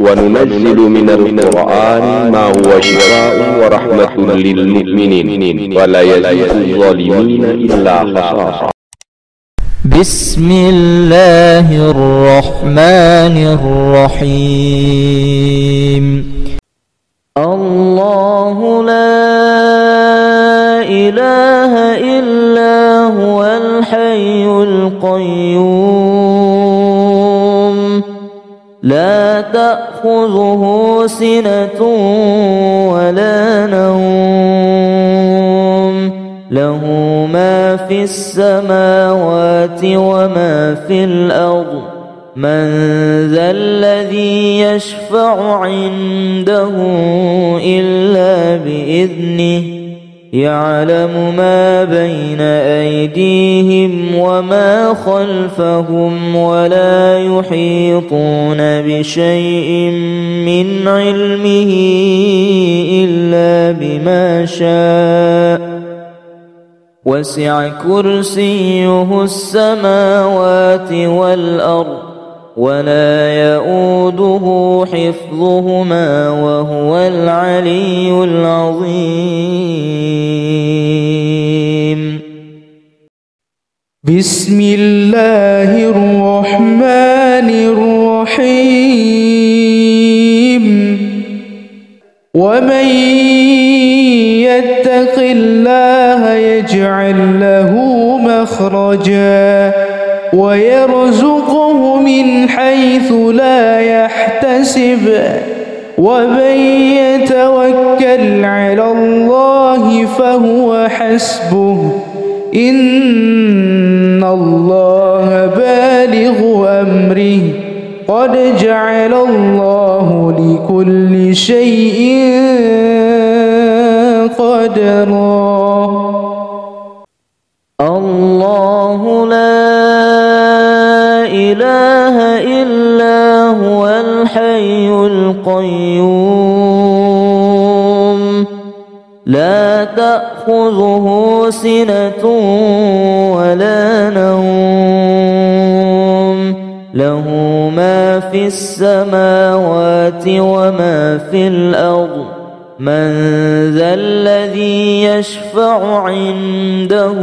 وننزل من القرآن ما هو شفاء ورحمة للمؤمنين ولا يزيد الظالمين إلا خسارا. بسم الله الرحمن الرحيم. الله لا إله إلا هو الحي القيوم لا تأخذه سنة ولا نوم له ما في السماوات وما في الأرض من ذا الذي يشفع عنده إلا بإذنه يعلم ما بين أيديهم وما خلفهم ولا يحيطون بشيء من علمه إلا بما شاء وسع كرسيه السماوات والأرض ولا يؤوده حفظهما وهو العلي العظيم. بسم الله الرحمن الرحيم. ومن يتق الله يجعل له مخرجا ويرزقه من حيث لا يحتسب ومن يتوكل على الله فهو حسبه إن الله بالغ أمره قد جعل الله لكل شيء قدرا. الله لا إله إلا هو الحي القيوم لا تأخذه سنة ولا نوم له ما في السماوات وما في الأرض من ذا الذي يشفع عنده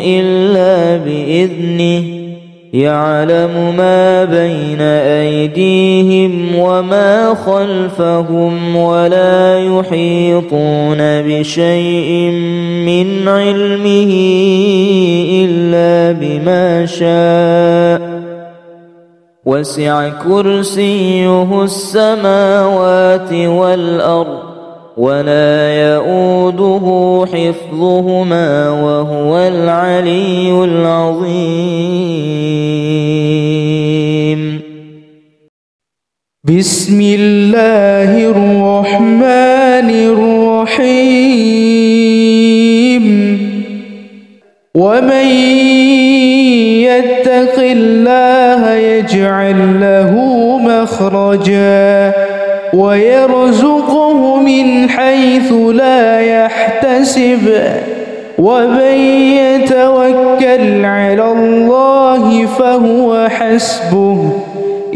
إلا بإذنه يعلم ما بين أيديهم وما خلفهم ولا يحيطون بشيء من علمه إلا بما شاء وسع كرسيه السماوات والأرض ولا يؤوده حفظهما وهو العلي العظيم. بسم الله الرحمن الرحيم. ومن يتق الله يجعل له مخرجا ويرزقه من حيث لا يحتسب ومن يتوكل على الله فهو حسبه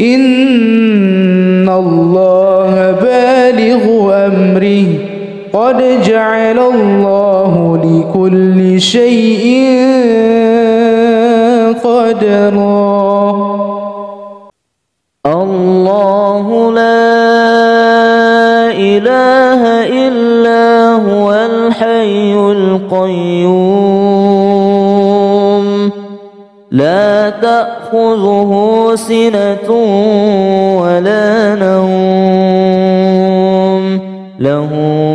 إن الله بالغ أمره قد جعل الله لكل شيء قدرا. الله لا إله إلا هو الحي القيوم لا تأخذه سنة ولا نوم له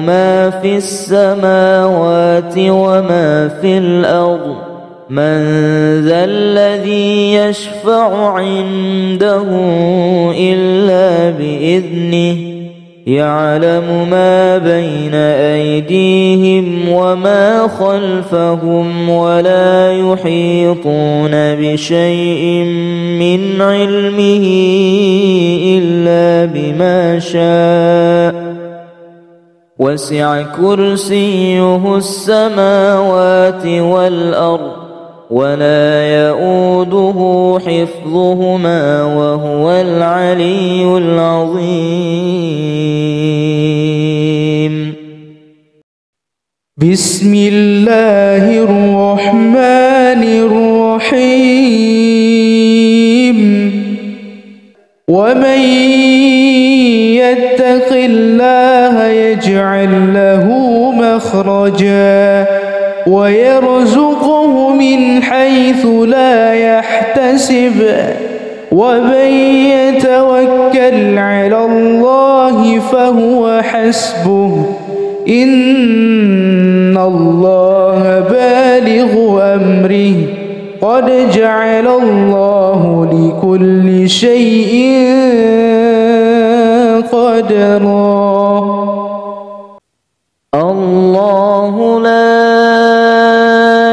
ما في السماوات وما في الأرض من ذا الذي يشفع عنده إلا بإذنه يعلم ما بين أيديهم وما خلفهم ولا يحيطون بشيء من علمه إلا بما شاء وسع كرسيه السماوات والأرض ولا يؤوده حفظهما وهو العلي العظيم. بسم الله الرحمن الرحيم. ومن يتق الله يجعل له مخرجا ويرزقه من حيث لا يحتسب ومن يتوكل على الله فهو حسبه إن الله بالغ أمره قد جعل الله لكل شيء قدرا. الله لا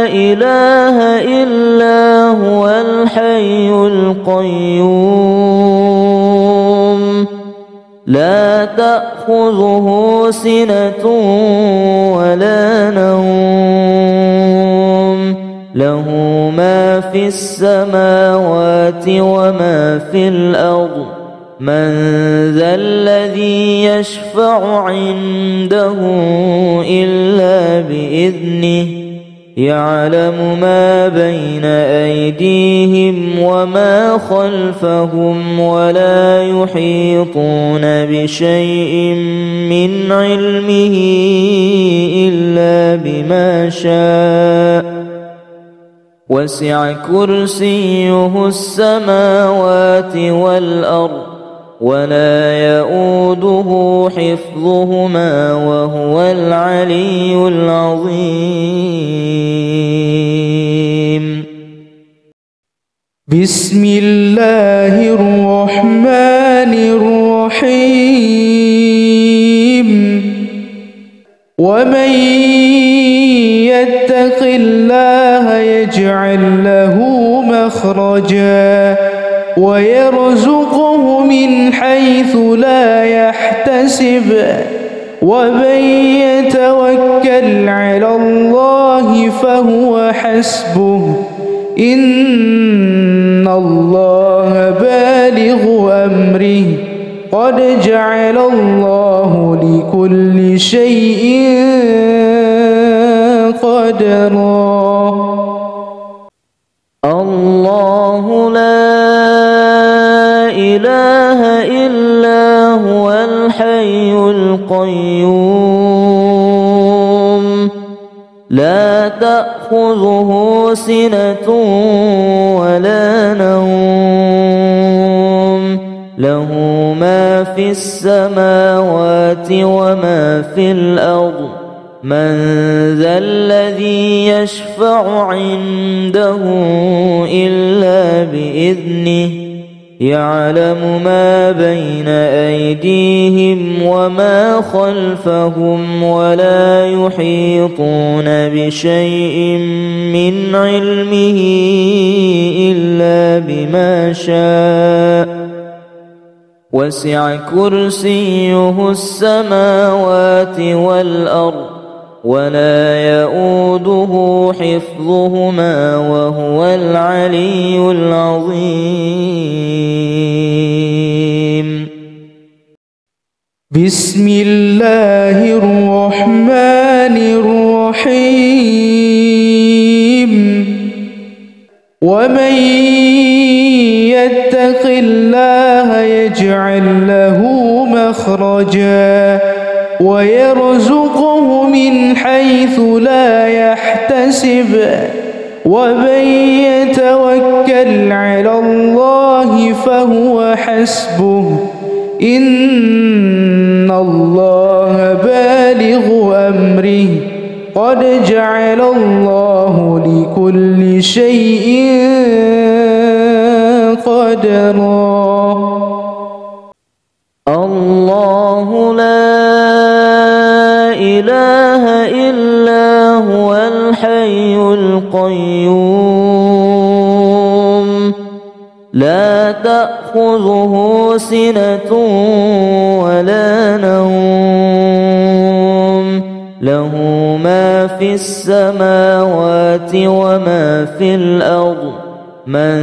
إله إلا هو الحي القيوم لا تأخذه سنة ولا نوم له ما في السماوات وما في الأرض من ذا الذي يشفع عنده إلا بإذنه يعلم ما بين أيديهم وما خلفهم ولا يحيطون بشيء من علمه إلا بما شاء وسع كرسيه السماوات والأرض ولا يؤوده حفظهما وهو العلي العظيم. بسم الله الرحمن الرحيم. ومن يتق الله يجعل له مخرجا ويرزقه من حيث لا يحتسب ومن يتوكل على الله فهو حسبه إن الله بالغ أمره قد جعل الله لكل شيء قدرا. الله لا إله إلا هو الحي القيوم لا تأخذه سنة ولا نوم له ما في السماوات وما في الأرض من ذا الذي يشفع عنده إلا بإذنه يعلم ما بين أيديهم وما خلفهم ولا يحيطون بشيء من علمه إلا بما شاء وسع كرسيه السماوات والأرض ولا يؤوده حفظهما وهو العلي العظيم. بسم الله الرحمن الرحيم. ومن يتق الله يجعل له مخرجا ويرزقه من حيث لا يحتسب ومن يتوكل على الله فهو حسبه إن الله بالغ أمره قد جعل الله لكل شيء قدرا. الله لا إله إلا هو الحي القيوم لا تأخذه سنة ولا نوم له ما في السماوات وما في الأرض من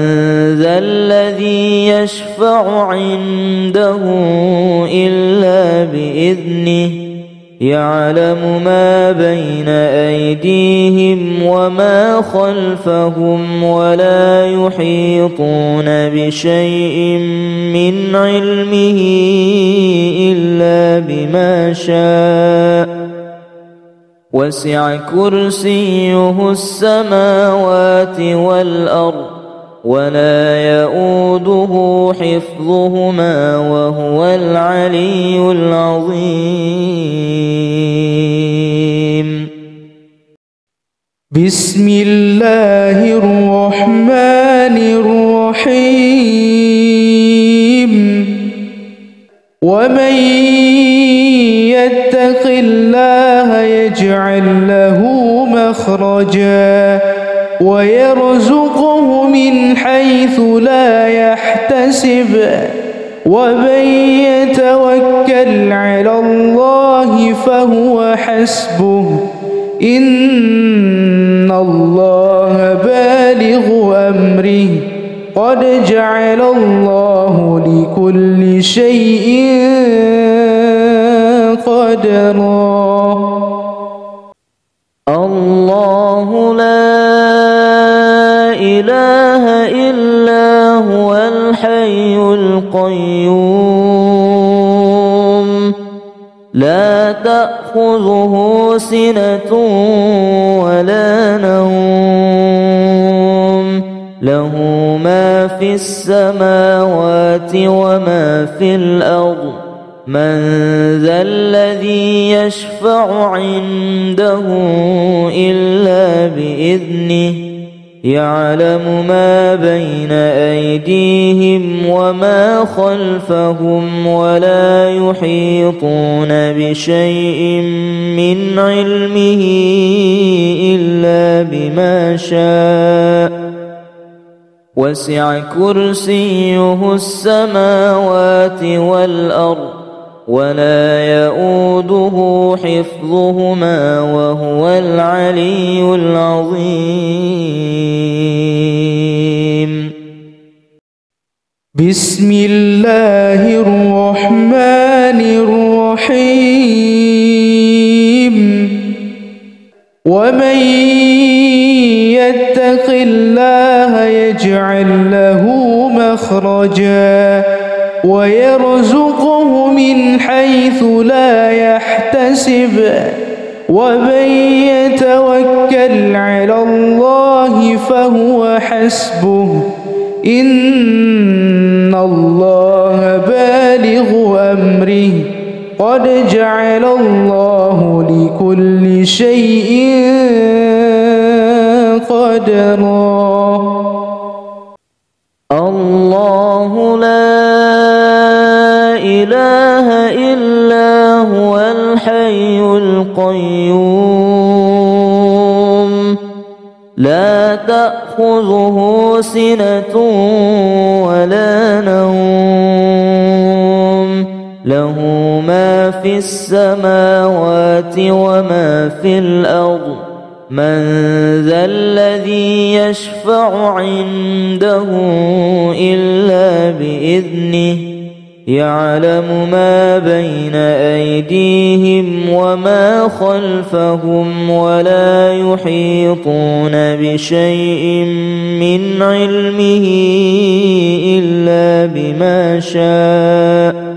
ذا الذي يشفع عنده إلا بإذنه يعلم ما بين أيديهم وما خلفهم ولا يحيطون بشيء من علمه إلا بما شاء وسع كرسيه السماوات والأرض ولا يؤوده حفظهما وهو العلي العظيم. بسم الله الرحمن الرحيم. ومن يتق الله يجعل له مخرجا ويرزقه من حيث لا يحتسب ومن يتوكل على الله فهو حسبه إن الله بالغ أمره قد جعل الله لكل شيء قدرا. الله لا إله إلا هو الحي القيوم لا تأخذه سنة ولا نوم له ما في السماوات وما في الأرض من ذا الذي يشفع عنده إلا بإذنه يعلم ما بين أيديهم وما خلفهم ولا يحيطون بشيء من علمه إلا بما شاء وسع كرسيه السماوات والأرض ولا يؤوده حفظهما وهو العلي العظيم. بسم الله الرحمن الرحيم. ومن يتق الله يجعل له مخرجا ويرزقه من حيث لا يحتسب ومن يتوكل على الله فهو حسبه إن الله بالغ أمره قد جعل الله لكل شيء قدرا. الله لا إله إلا هو الحي القيوم لا تأخذه سنة ولا نوم له ما في السماوات وما في الأرض من ذا الذي يشفع عنده إلا بإذنه يعلم ما بين أيديهم وما خلفهم ولا يحيطون بشيء من علمه إلا بما شاء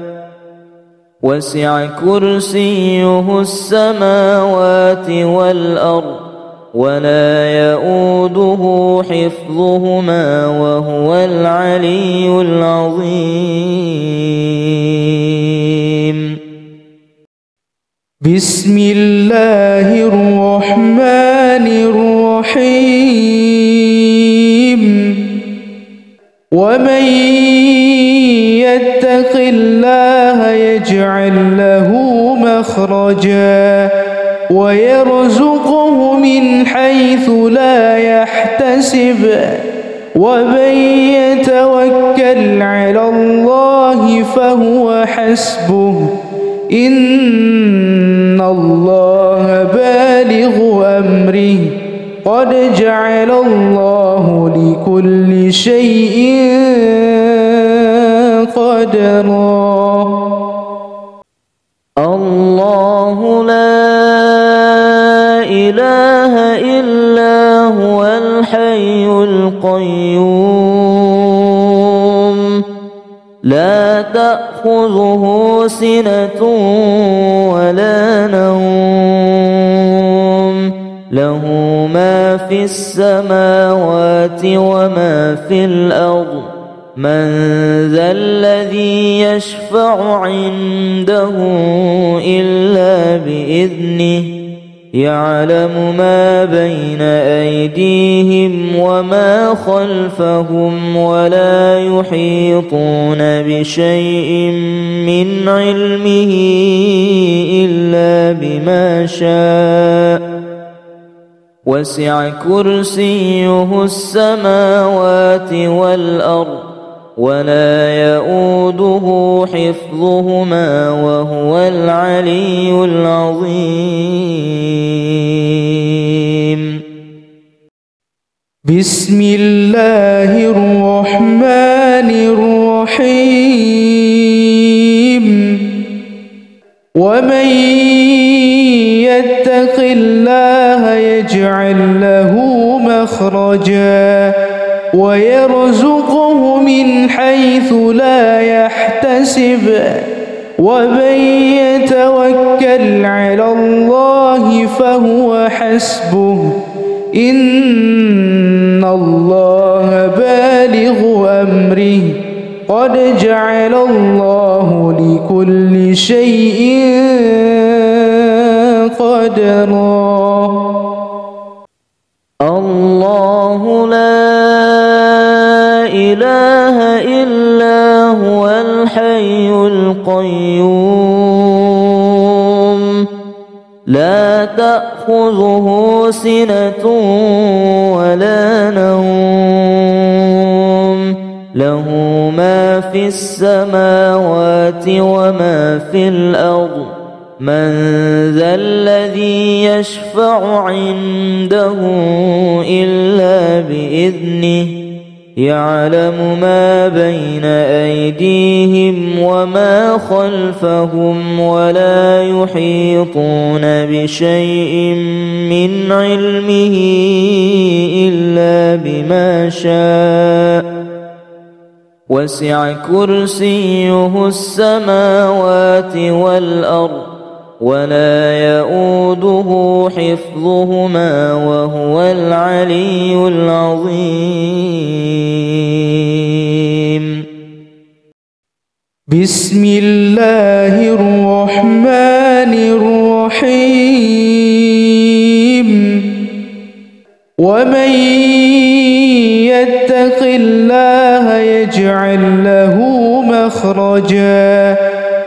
وسع كرسيه السماوات والأرض ولا يؤوده حفظهما وهو العلي العظيم. بسم الله الرحمن الرحيم. ومن يتق الله يجعل له مخرجا ويرزقه من حيث لا يحتسب ومن يتوكل على الله فهو حسبه إن الله بالغ أمره قد جعل الله لكل شيء قدرا. الله لا إله إلا هو الحي القيوم لا تأخذه سنة ولا نوم له ما في السماوات وما في الأرض من ذا الذي يشفع عنده إلا بإذنه يعلم ما بين أيديهم وما خلفهم ولا يحيطون بشيء من علمه إلا بما شاء وسع كرسيه السماوات والأرض ولا يؤوده حفظهما وهو العلي العظيم. بسم الله الرحمن الرحيم. ومن يتق الله يجعل له مخرجا ويرزقه من حيث لا يحتسب ومن يتوكل على الله فهو حسبه إن الله بالغ أمره قد جعل الله لكل شيء قدرا. الله لا إله إلا هو الحي القيوم لا تأخذه سنة ولا نوم له ما في السماوات وما في الأرض من ذا الذي يشفع عنده إلا بإذنه يعلم ما بين أيديهم وما خلفهم ولا يحيطون بشيء من علمه إلا بما شاء وسع كرسيه السماوات والأرض ولا يؤوده حفظهما وهو العلي العظيم. بسم الله الرحمن الرحيم. ومن يتق الله يجعل له مخرجا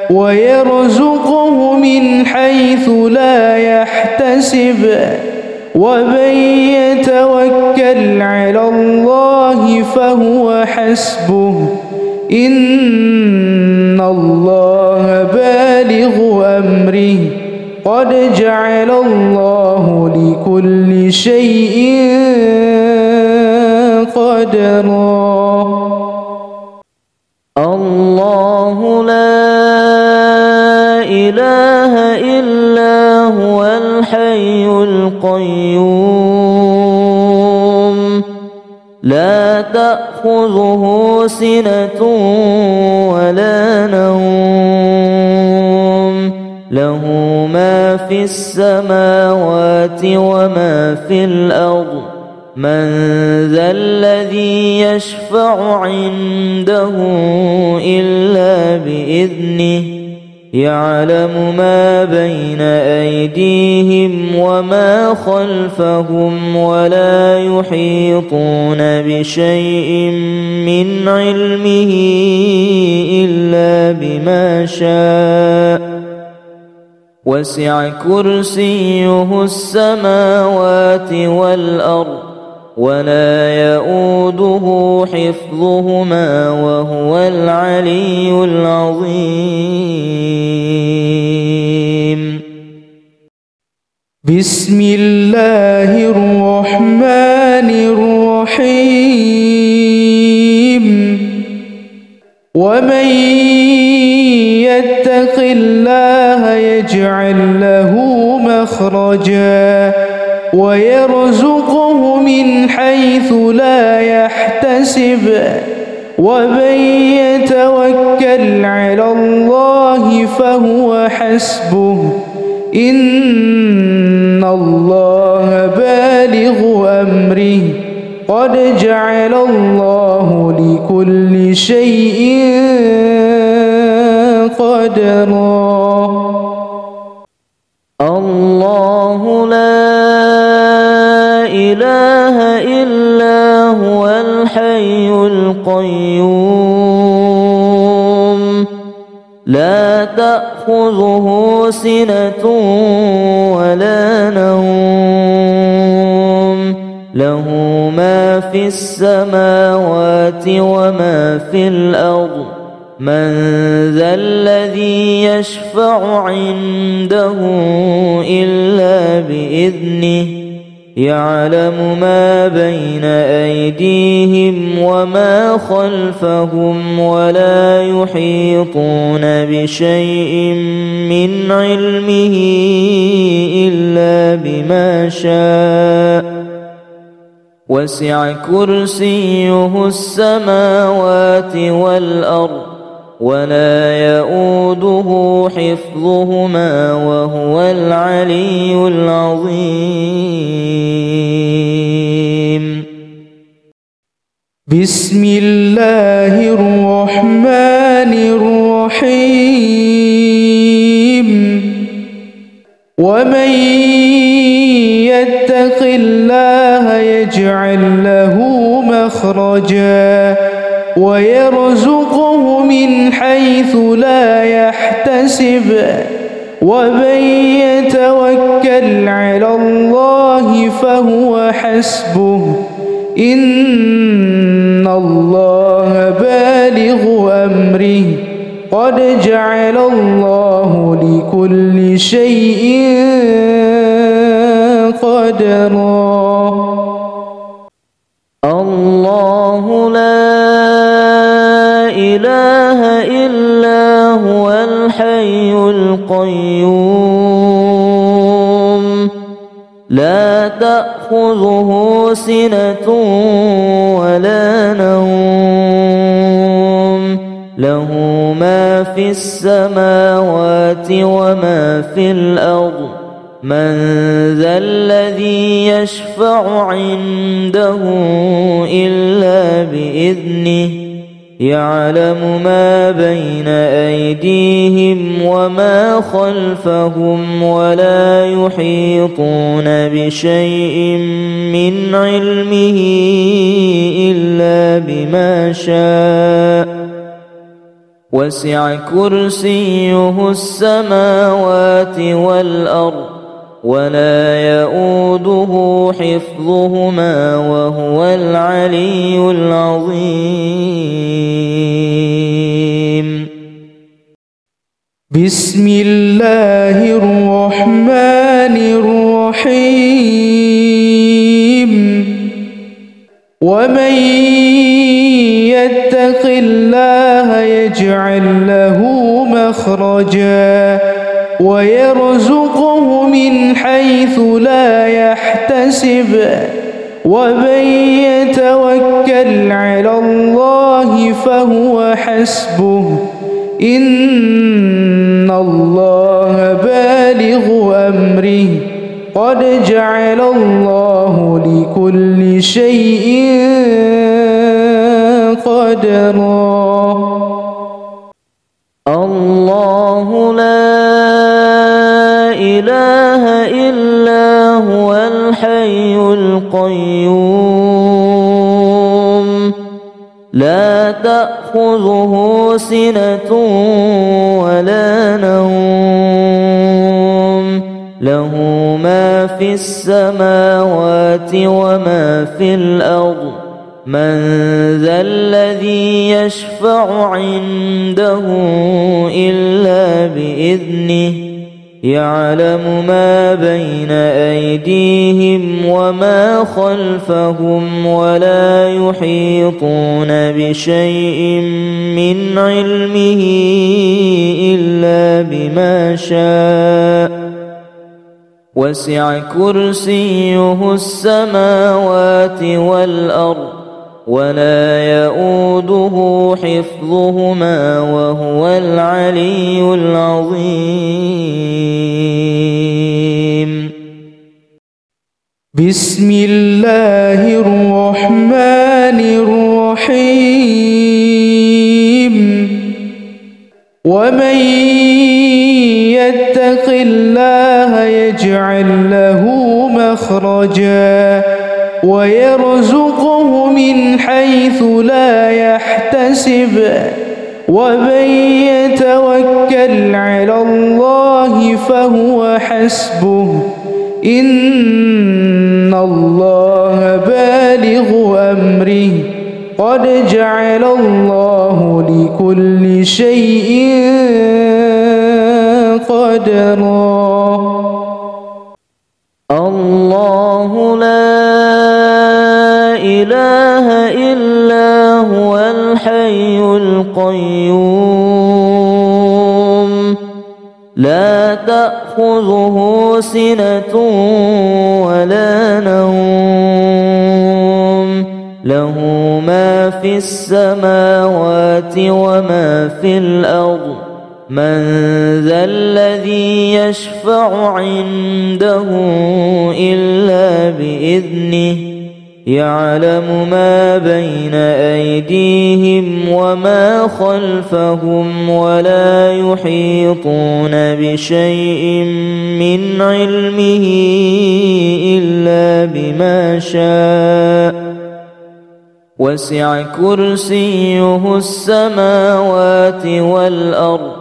ويرزقه من حيث لا يحتسب ومن يتوكل على الله فهو حسبه إن الله بالغ أمره قد جعل الله لكل شيء قدرا. الله لا إله إلا هو الحي القيوم لا تأخذه سنة ولا نوم له ما في السماوات وما في الأرض من ذا الذي يشفع عنده إلا بإذنه يعلم ما بين أيديهم وما خلفهم ولا يحيطون بشيء من علمه إلا بما شاء وسع كرسيه السماوات والأرض ولا يؤوده حفظهما وهو العلي العظيم. بسم الله الرحمن الرحيم ومن يتق الله يجعل له مخرجا ويرزقه من حيث لا يحتسب ومن يتوكل على الله فهو حسبه إن الله بالغ أمره قد جعل الله لكل شيء قدرا. الله لا إله إلا هو الحي القيوم لا تأخذه سنة ولا نوم له ما في السماوات وما في الأرض من ذا الذي يشفع عنده إلا بإذنه يعلم ما بين أيديهم وما خلفهم ولا يحيطون بشيء من علمه إلا بما شاء وسع كرسيه السماوات والأرض ولا يؤوده حفظهما وهو العلي العظيم. بسم الله الرحمن الرحيم ومن يتق الله يجعل له مخرجا ويرزقه من حيث لا يحتسب ومن يتوكل على الله فهو حسبه إن الله بالغ أمره قد جعل الله لكل شيء قدرا. الله لا إله إلا هو الحي القيوم لا تأخذه سنة ولا نوم له ما في السماوات وما في الأرض من ذا الذي يشفع عنده إلا بإذنه يعلم ما بين أيديهم وما خلفهم ولا يحيطون بشيء من علمه إلا بما شاء وسع كرسيه السماوات والأرض ولا يؤوده حفظهما وهو العلي العظيم. بسم الله الرحمن الرحيم ومن يتق الله يجعل له مخرجا ويرزقه من حيث لا يحتسب ومن يتوكل على الله فهو حسبه إن الله بالغ أمره قد جعل الله لكل شيء قدرا. الله لا إله إلا هو الحي القيوم لا تأخذه سنة ولا نوم له ما في السماوات وما في الأرض من ذا الذي يشفع عنده إلا بإذنه يعلم ما بين أيديهم وما خلفهم ولا يحيطون بشيء من علمه إلا بما شاء وسع كرسيه السماوات والأرض ولا يؤوده حفظهما وهو العلي العظيم. بسم الله الرحمن الرحيم. ومن يتق الله يجعل له مخرجا ويرزقه من حيث لا يحتسب ومن يتوكل على الله فهو حسبه إن الله بالغ أمره قد جعل الله لكل شيء قدرا. الله لا إله إلا هو الحي القيوم لا تأخذه سنة ولا نوم له ما في السماوات وما في الأرض من ذا الذي يشفع عنده إلا بإذنه يعلم ما بين أيديهم وما خلفهم ولا يحيطون بشيء من علمه إلا بما شاء وسع كرسيه السماوات والأرض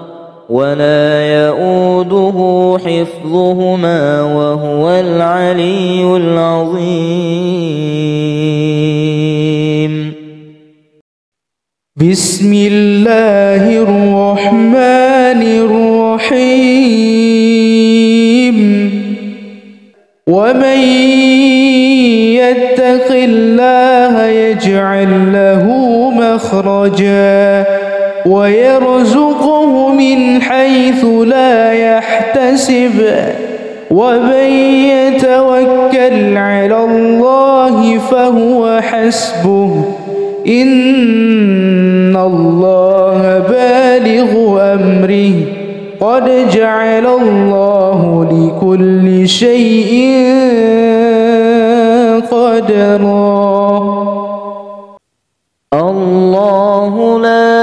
ولا يؤوده حفظهما وهو العلي العظيم. بسم الله الرحمن الرحيم. ومن يتق الله يجعل له مخرجا ويرزقه من حيث لا يحتسب ومن يتوكل على الله فهو حسبه إن الله بالغ أمره قد جعل الله لكل شيء قدرا. الله لا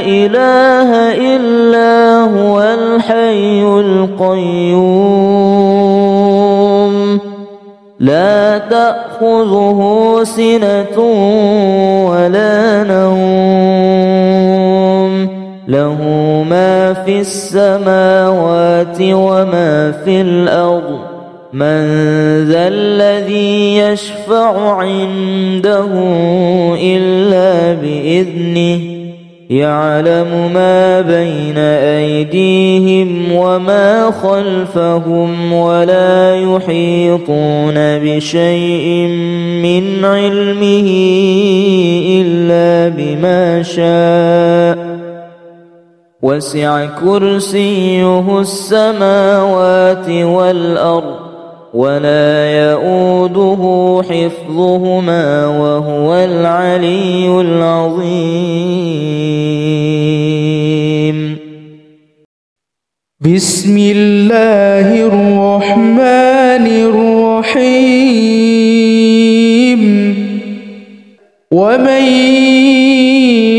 إله إلا هو الحي القيوم لا تأخذه سنة ولا نوم له ما في السماوات وما في الأرض من ذا الذي يشفع عنده إلا بإذنه يعلم ما بين أيديهم وما خلفهم ولا يحيطون بشيء من علمه إلا بما شاء وسع كرسيه السماوات والأرض ولا يؤوده حفظهما وهو العلي العظيم. بسم الله الرحمن الرحيم. ومن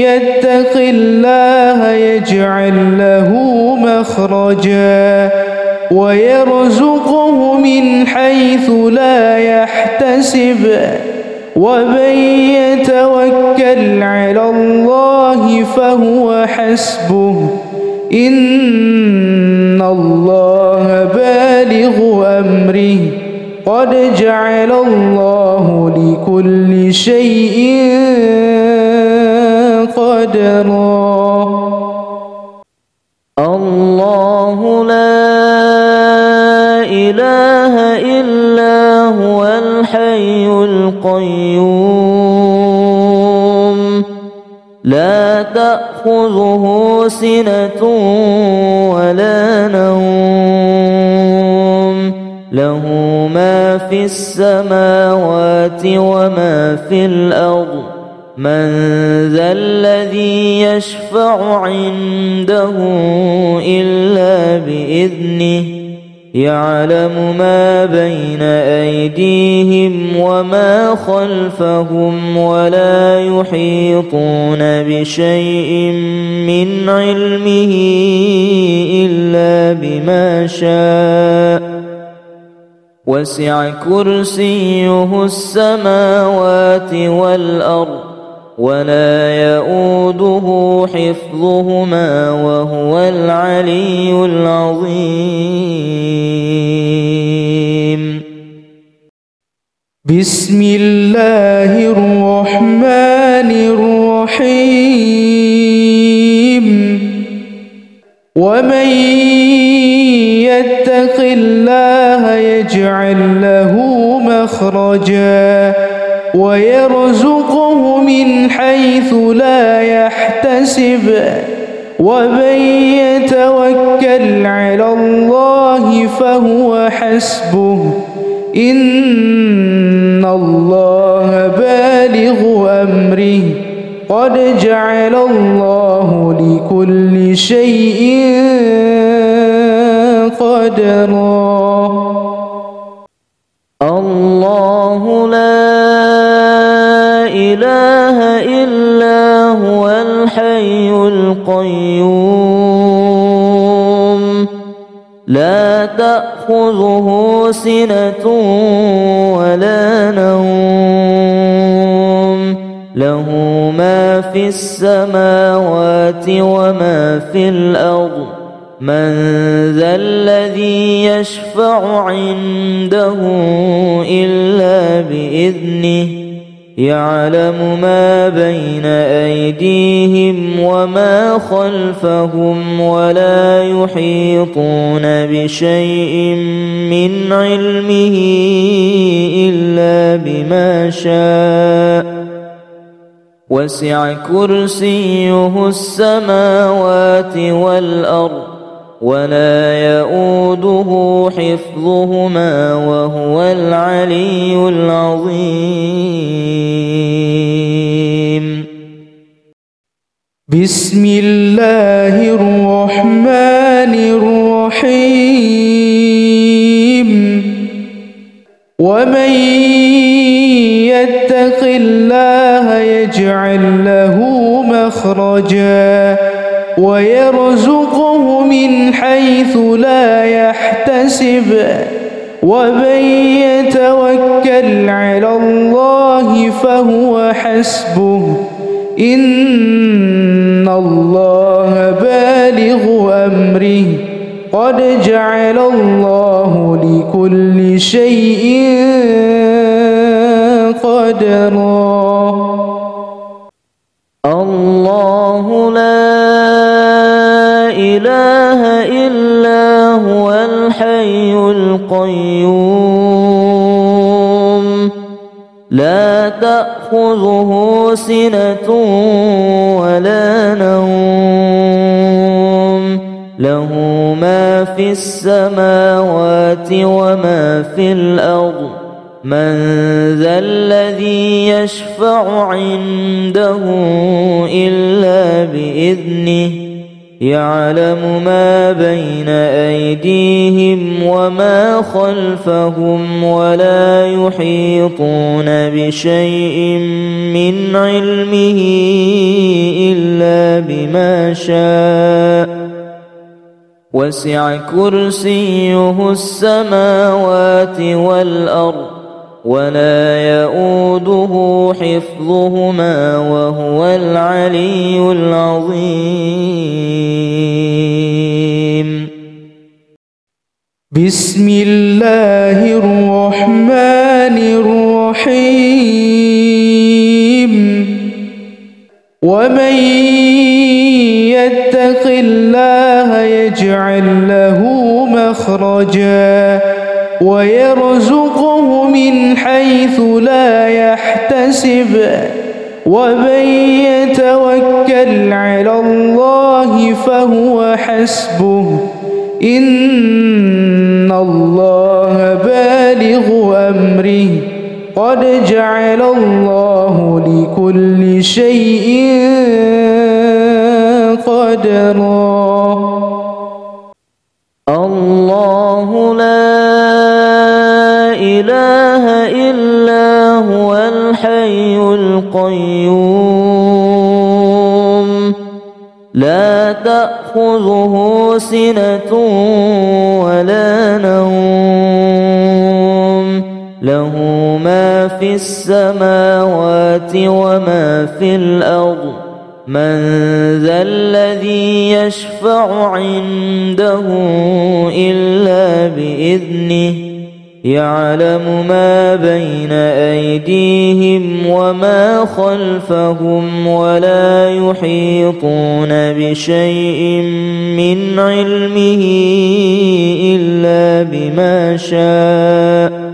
يتق الله يجعل له مخرجا ويرزقه من حيث لا يحتسب ومن يتوكل على الله فهو حسبه إن الله بالغ أمره قد جعل الله لكل شيء قدرا. الله لا إله إلا هو الحي القيوم لا تأخذه سنة ولا نوم له ما في السماوات وما في الأرض من ذا الذي يشفع عنده إلا بإذنه يعلم ما بين أيديهم وما خلفهم ولا يحيطون بشيء من علمه إلا بما شاء وسع كرسيه السماوات والأرض ولا يؤوده حفظهما وهو العلي العظيم. بسم الله الرحمن الرحيم. ومن يتق الله يجعل له مخرجا ويرزقه من حيث لا يحتسب ومن يتوكل على الله فهو حسبه إن الله بالغ أمره قد جعل الله لكل شيء قدرا. الله لا إله إلا هو الحي القيوم لا تأخذه سنة ولا نوم له ما في السماوات وما في الأرض من ذا الذي يشفع عنده إلا بإذنه يعلم ما بين أيديهم وما خلفهم ولا يحيطون بشيء من علمه إلا بما شاء وسع كرسيه السماوات والأرض ولا يؤوده حفظهما وهو العلي العظيم. بسم الله الرحمن الرحيم. ومن يتق الله يجعل له مخرجا ويرزقه من حيث لا يحتسب ومن يتوكل على الله فهو حسبه إن الله بالغ أمره قد جعل الله لكل شيء قدرا. الله لا إله إلا هو الحي القيوم لا تأخذه سنة ولا نوم له ما في السماوات وما في الأرض من ذا الذي يشفع عنده إلا بإذنه يعلم ما بين أيديهم وما خلفهم ولا يحيطون بشيء من علمه إلا بما شاء وسع كرسيه السماوات والأرض ولا يؤوده حفظهما وهو العلي العظيم. بسم الله الرحمن الرحيم. ومن يتق الله يجعل له مخرجا ويرزقه من حيث لا يحتسب ومن يتوكل على الله فهو حسبه إن الله بالغ أمره قد جعل الله لكل شيء قدرا. الله لا إله إلا هو الحي القيوم لا تأخذه سنة ولا نوم له ما في السماوات وما في الأرض من ذا الذي يشفع عنده إلا بإذنه يعلم ما بين أيديهم وما خلفهم ولا يحيطون بشيء من علمه إلا بما شاء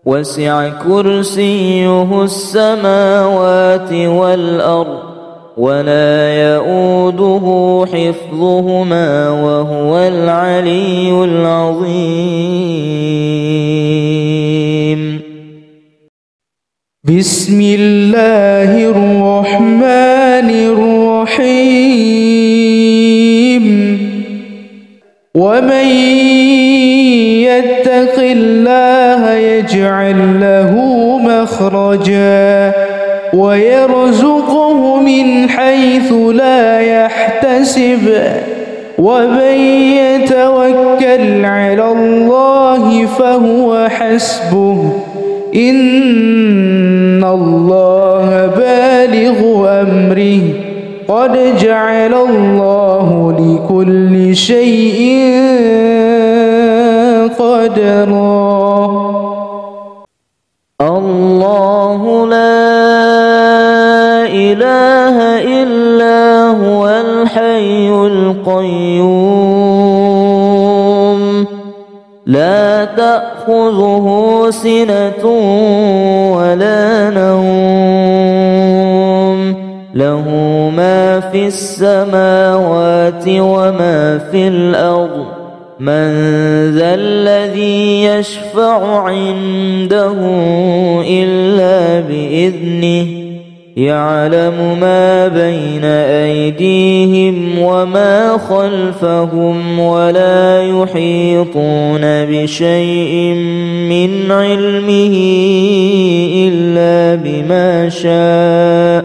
وسع كرسيه السماوات والأرض ولا يؤوده حفظهما وهو العلي العظيم. بسم الله الرحمن الرحيم ومن يتق الله يجعل له مخرجا ويرزقه من حيث لا يحتسب ومن يتوكل على الله فهو حسبه إن الله بالغ أمره قد جعل الله لكل شيء قدرا. الله لا إله إلا هو الحي القيوم لا تأخذه سنة ولا نوم له ما في السماوات وما في الأرض من ذا الذي يشفع عنده إلا بإذنه يعلم ما بين أيديهم وما خلفهم ولا يحيطون بشيء من علمه إلا بما شاء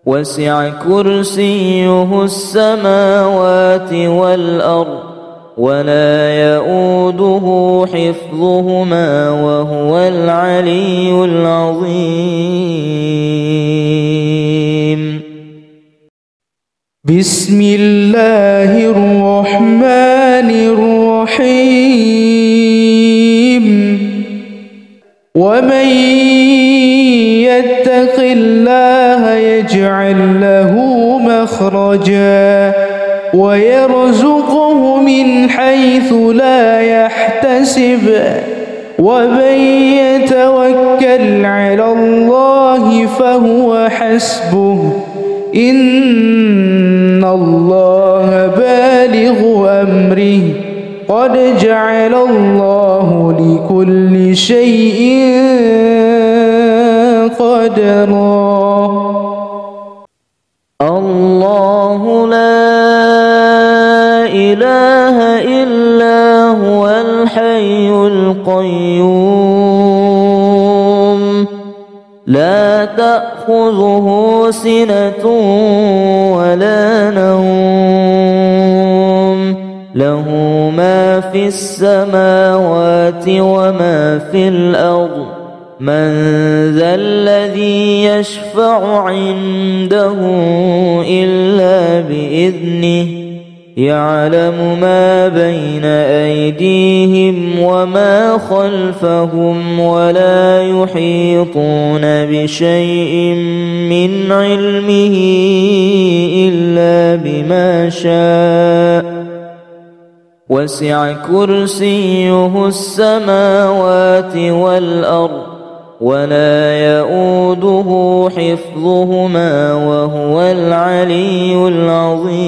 وسع كرسيه السماوات والأرض ولا يؤوده حفظهما وهو العلي العظيم. بسم الله الرحمن الرحيم ومن يتق الله يجعل له مخرجا ويرزقه من حيث لا يحتسب ومن يتوكل على الله فهو حسبه إن الله بالغ أمره قد جعل الله لكل شيء قدرا. الله لا إله إلا هو الحي القيوم لا تأخذه سنة ولا نوم له ما في السماوات وما في الأرض من ذا الذي يشفع عنده إلا بإذنه يعلم ما بين أيديهم وما خلفهم ولا يحيطون بشيء من علمه إلا بما شاء وسع كرسيه السماوات والأرض ولا يؤوده حفظهما وهو العلي العظيم.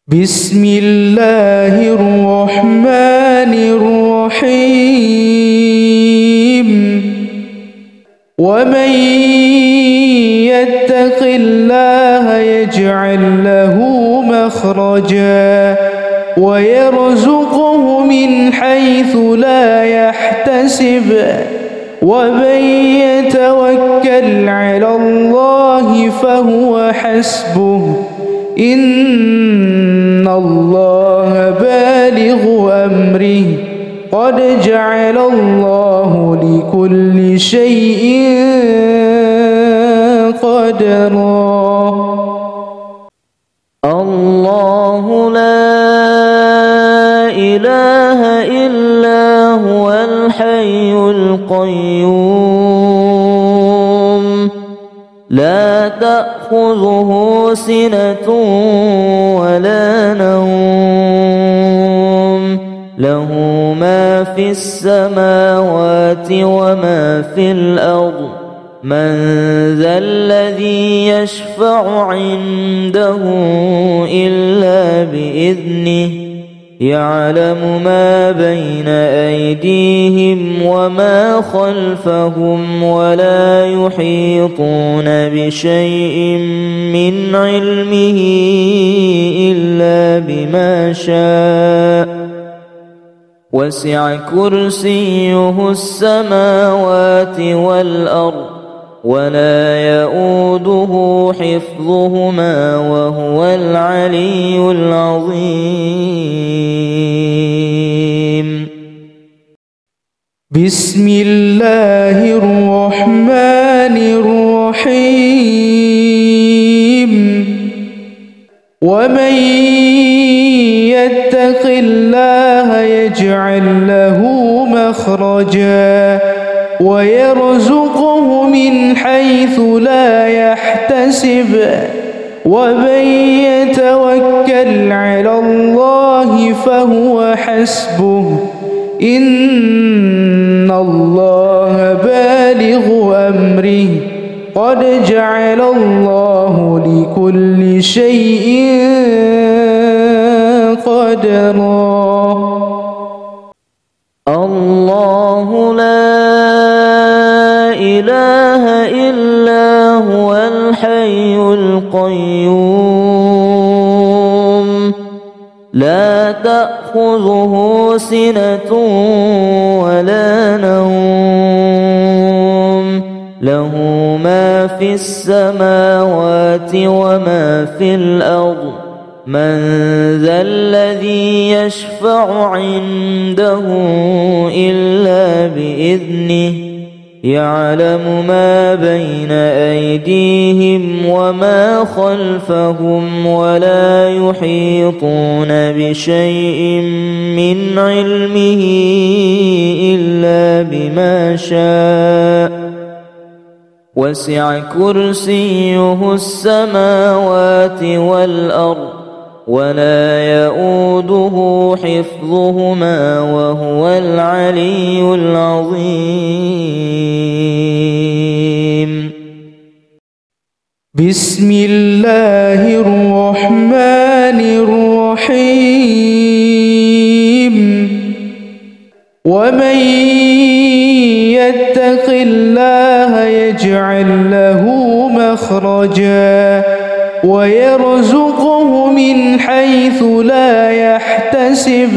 بسم الله الرحمن الرحيم. ومن يتق الله يجعل له مخرجا ويرزقه من حيث لا يحتسب ومن يتوكل على الله فهو حسبه إن الله بالغ أمره قد جعل الله لكل شيء قدرا. الله لا إله إلا هو الحي القيوم لا تأخذه سنة ولا نوم له ما في السماوات وما في الأرض من ذا الذي يشفع عنده إلا بإذنه يعلم ما بين أيديهم وما خلفهم ولا يحيطون بشيء من علمه إلا بما شاء وسع كرسيه السماوات والأرض ولا يؤوده حفظهما وهو العلي العظيم. بسم الله الرحمن الرحيم. ومن يتق الله يجعل له مخرجا ويرزقه من حيث لا يحتسب ومن يتوكل على الله فهو حسبه إن الله بالغ أمره قد جعل الله لكل شيء قدرا. الله لا إله إلا هو الحي القيوم لا تأخذه سنة ولا نوم له ما في السماوات وما في الأرض من ذا الذي يشفع عنده إلا بإذنه يعلم ما بين أيديهم وما خلفهم ولا يحيطون بشيء من علمه إلا بما شاء وسع كرسيه السماوات والأرض ولا يؤوده حفظهما وهو العلي العظيم. بسم الله الرحمن الرحيم. ومن يتق الله يجعل له مخرجا ويرزقه من حيث لا يحتسب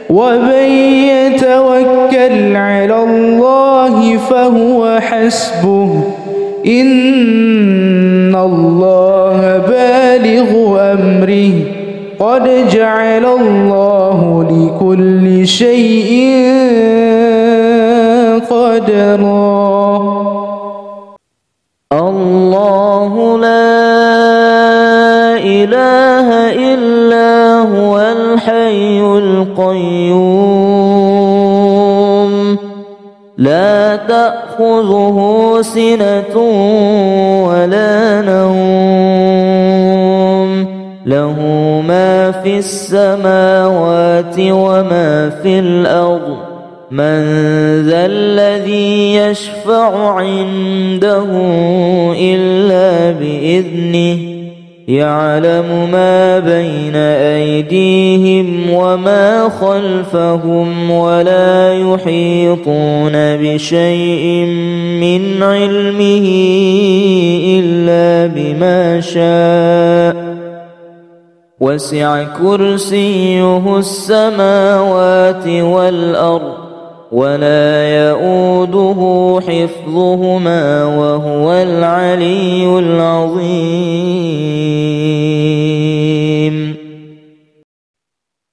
ومن يتوكل على الله فهو حسبه إن الله بالغ أمره قد جعل الله لكل شيء قدرا. الله لا لا تأخذه سنة ولا نوم له ما في السماوات وما في الأرض من ذا الذي يشفع عنده إلا بإذنه يعلم ما بين أيديهم وما خلفهم ولا يحيطون بشيء من علمه إلا بما شاء وسع كرسيه السماوات والأرض ولا يؤوده حفظهما وهو العلي العظيم.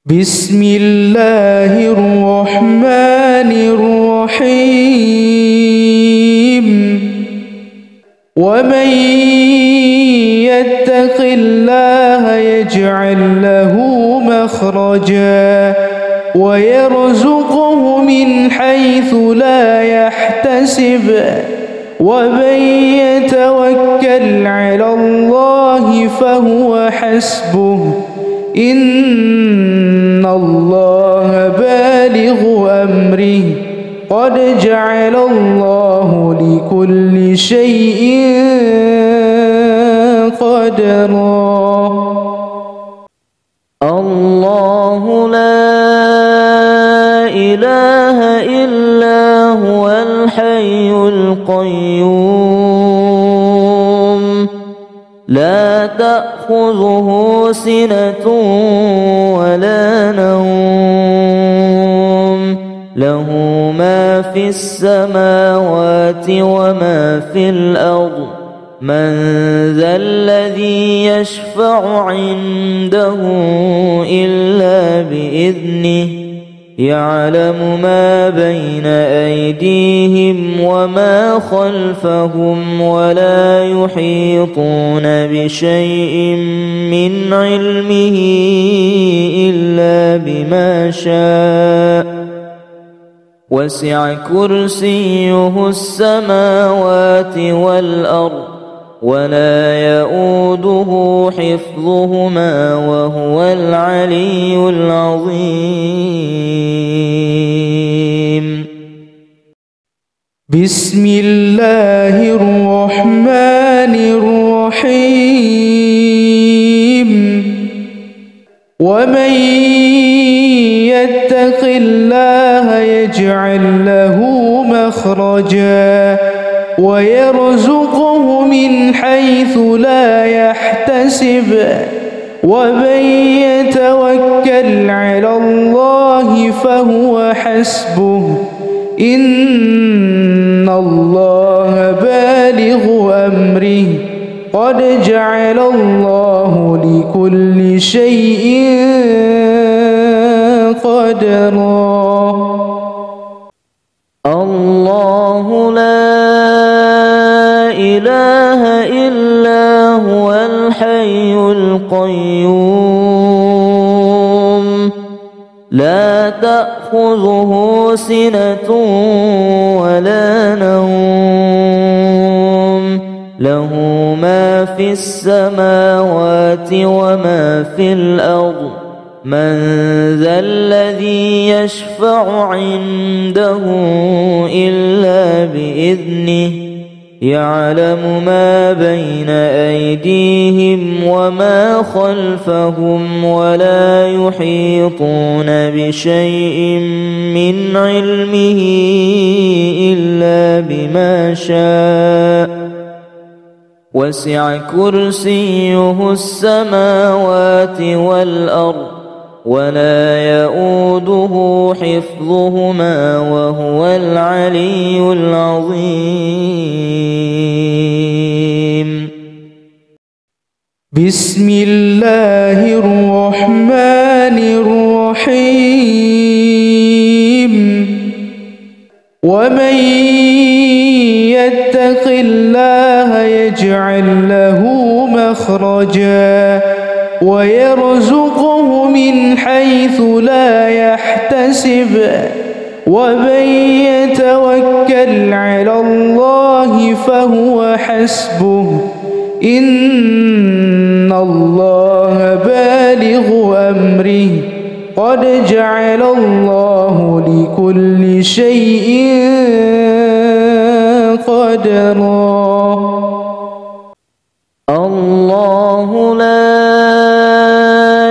بسم الله الرحمن الرحيم. ومن يتق الله يجعل له مخرجا ويرزقه من حيث لا يحتسب ومن يتوكل على الله فهو حسبه إن الله بالغ أمره قد جعل الله لكل شيء قدرا. الله لا إله إلا هو الحي القيوم لا تأخذه سنة ولا نوم له ما في السماوات وما في الأرض من ذا الذي يشفع عنده إلا بإذنه يعلم ما بين أيديهم وما خلفهم ولا يحيطون بشيء من علمه إلا بما شاء وسع كرسيه السماوات والأرض ولا يؤوده حفظهما وهو العلي العظيم. بسم الله الرحمن الرحيم. ومن يتق الله يجعل له مخرجا ويرزقه من حيث لا يحتسب ومن يتوكل على الله فهو حسبه إن الله بالغ أمره قد جعل الله لكل شيء قدرا. الله لا إله إلا هو الحي القيوم لا تأخذه سنة ولا نوم له ما في السماوات وما في الأرض من ذا الذي يشفع عنده إلا بإذنه يعلم ما بين أيديهم وما خلفهم ولا يحيطون بشيء من علمه إلا بما شاء وسع كرسيه السماوات والأرض ولا يؤوده حفظهما وهو العلي العظيم. بسم الله الرحمن الرحيم. ومن يتق الله يجعل له مخرجا ويرزقه من حيث لا يحتسب ومن يتوكل على الله فهو حسبه إن الله بالغ أمره قد جعل الله لكل شيء قدرا. الله لا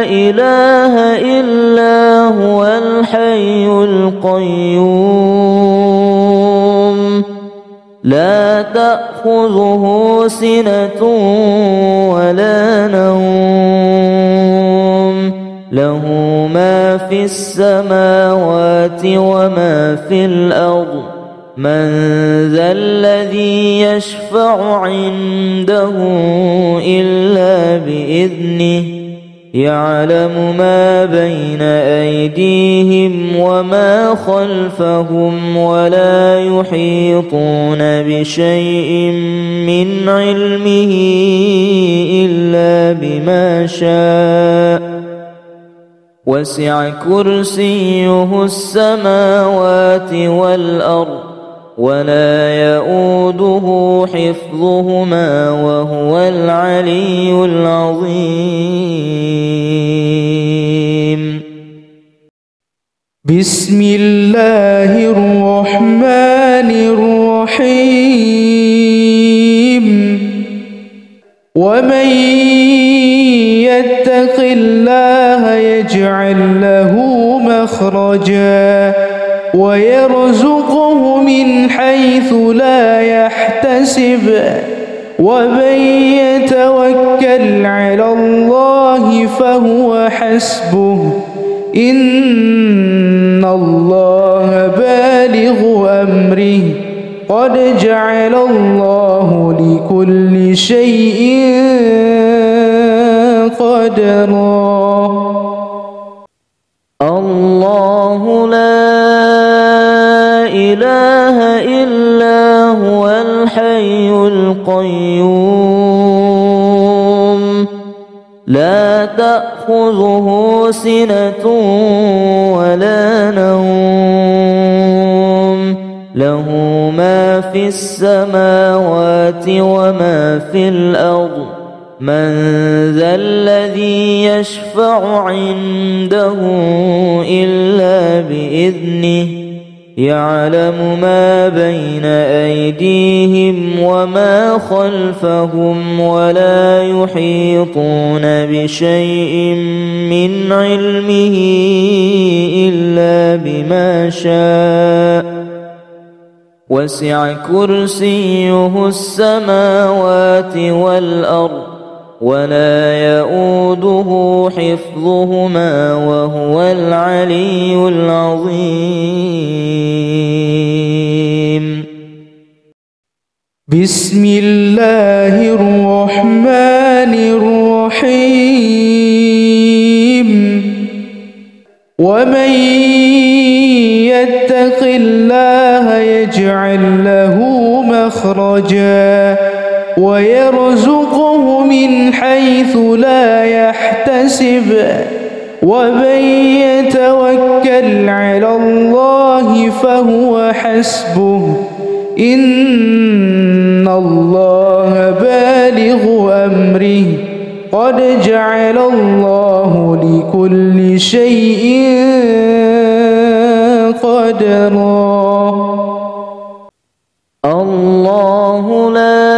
إله إلا هو الحي القيوم لا تأخذه سنة ولا نوم له ما في السماوات وما في الأرض من ذا الذي يشفع عنده إلا بإذنه يعلم ما بين أيديهم وما خلفهم ولا يحيطون بشيء من علمه إلا بما شاء وسع كرسيه السماوات والأرض ولا يؤوده حفظهما وهو العلي العظيم. بسم الله الرحمن الرحيم. ومن يتق الله يجعل له مخرجا ويرزقه من حيث لا يحتسب ومن يتوكل على الله فهو حسبه إن الله بالغ أمره قد جعل الله لكل شيء قدرا. الله لا إله إلا هو الحي القيوم لا تأخذه سنة ولا نوم له ما في السماوات وما في الأرض من ذا الذي يشفع عنده إلا بإذنه يعلم ما بين أيديهم وما خلفهم ولا يحيطون بشيء من علمه إلا بما شاء وسع كرسيه السماوات والأرض ولا يؤوده حفظهما وهو العلي العظيم. بسم الله الرحمن الرحيم. ومن يتق الله يجعل له مخرجا ويرزقه من حيث لا يحتسب ومن يتوكل على الله فهو حسبه إن الله بالغ أمره قد جعل الله لكل شيء قدرا. الله لا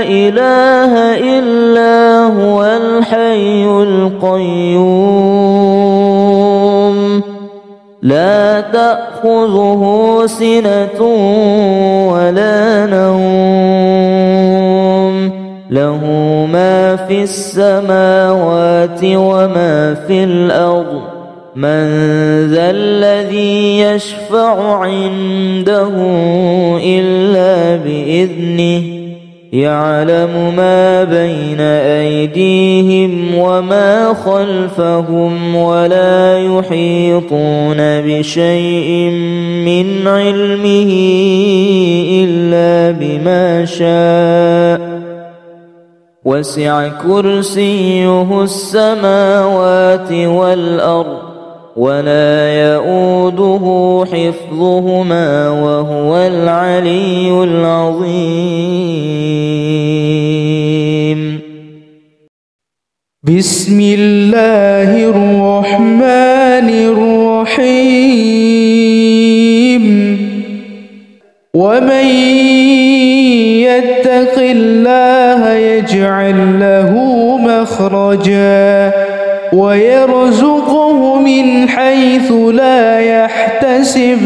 إله إلا هو الحي القيوم لا تأخذه سنة ولا نوم له ما في السماوات وما في الأرض من ذا الذي يشفع عنده إلا بإذنه يعلم ما بين أيديهم وما خلفهم ولا يحيطون بشيء من علمه إلا بما شاء وسع كرسيه السماوات والأرض ولا يؤوده حفظهما وهو العلي العظيم. بسم الله الرحمن الرحيم. ومن يتق الله يجعل له مخرجا ويرزقه من حيث لا يحتسب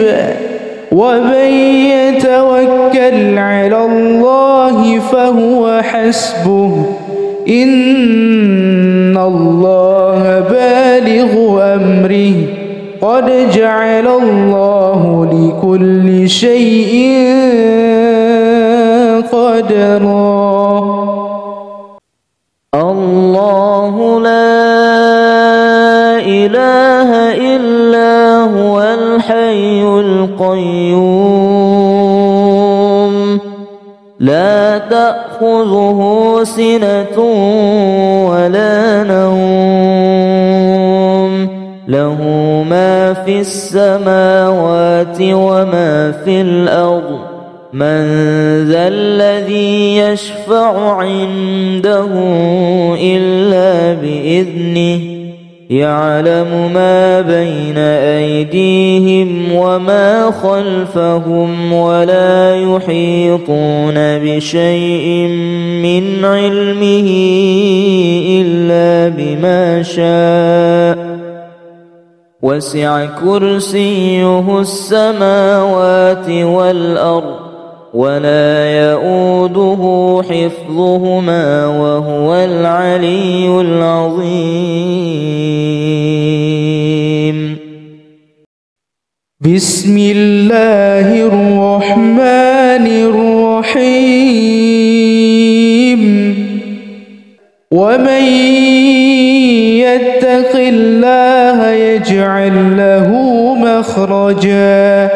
ومن يتوكل على الله فهو حسبه إن الله بالغ أمره قد جعل الله لكل شيء قدرا. الله لا إله إلا هو الحي القيوم لا تأخذه سنة ولا نوم له ما في السماوات وما في الأرض من ذا الذي يشفع عنده إلا بإذنه يعلم ما بين أيديهم وما خلفهم ولا يحيطون بشيء من علمه إلا بما شاء وسع كرسيه السماوات والأرض ولا يؤوده حفظهما وهو العلي العظيم. بسم الله الرحمن الرحيم. ومن يتق الله يجعل له مخرجا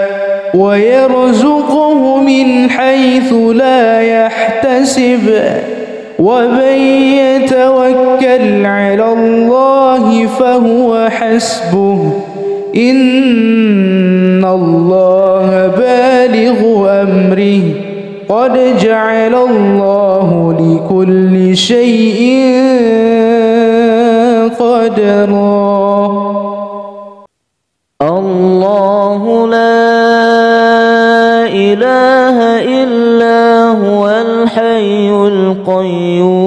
ويرزقه من حيث لا يحتسب ومن يتوكل على الله فهو حسبه إن الله بالغ أمره قد جعل الله لكل شيء قدرا. الله لا إله إلا هو الحي القيوم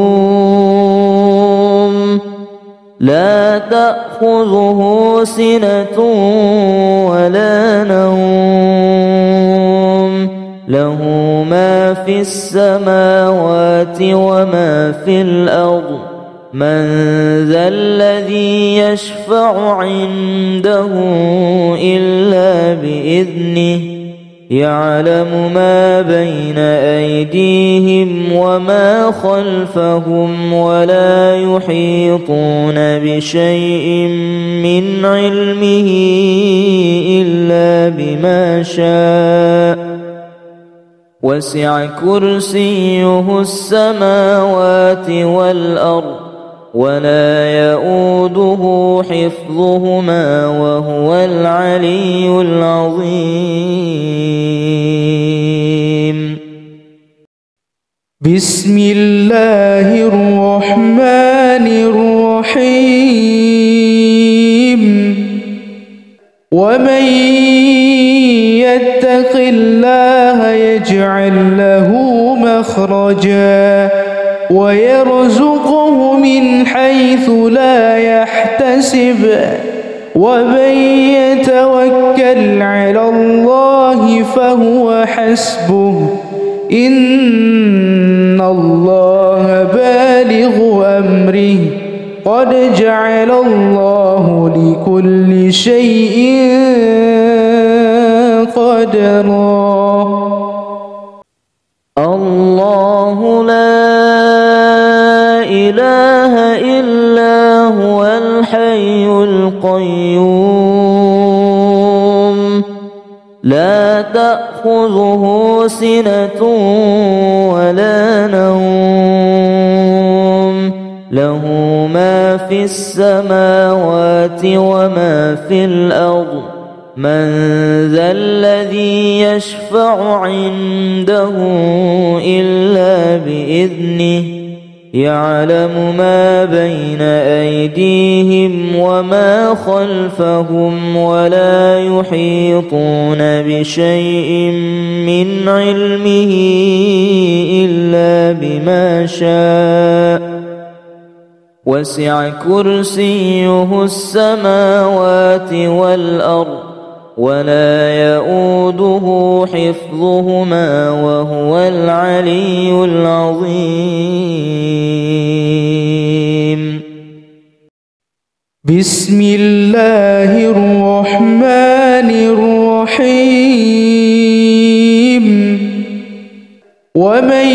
لا تأخذه سنة ولا نوم له ما في السماوات وما في الأرض من ذا الذي يشفع عنده إلا بإذنه يعلم ما بين أيديهم وما خلفهم ولا يحيطون بشيء من علمه إلا بما شاء وسع كرسيه السماوات والأرض ولا يؤوده حفظهما وهو العلي العظيم. بسم الله الرحمن الرحيم. ومن يتق الله يجعل له مخرجا ويرزقه من حيث لا يحتسب ومن يتوكل على الله فهو حسبه إن الله بالغ أمره قد جعل الله لكل شيء قدرا. الله لا إله إلا هو الحي القيوم لا تأخذه سنة ولا نوم له ما ما في السماوات وما في الأرض من ذا الذي يشفع عنده إلا بإذنه يعلم ما بين أيديهم وما خلفهم ولا يحيطون بشيء من علمه إلا بما شاء وسع كرسيه السماوات والأرض ولا يؤوده حفظهما وهو العلي العظيم. بسم الله الرحمن الرحيم. ومن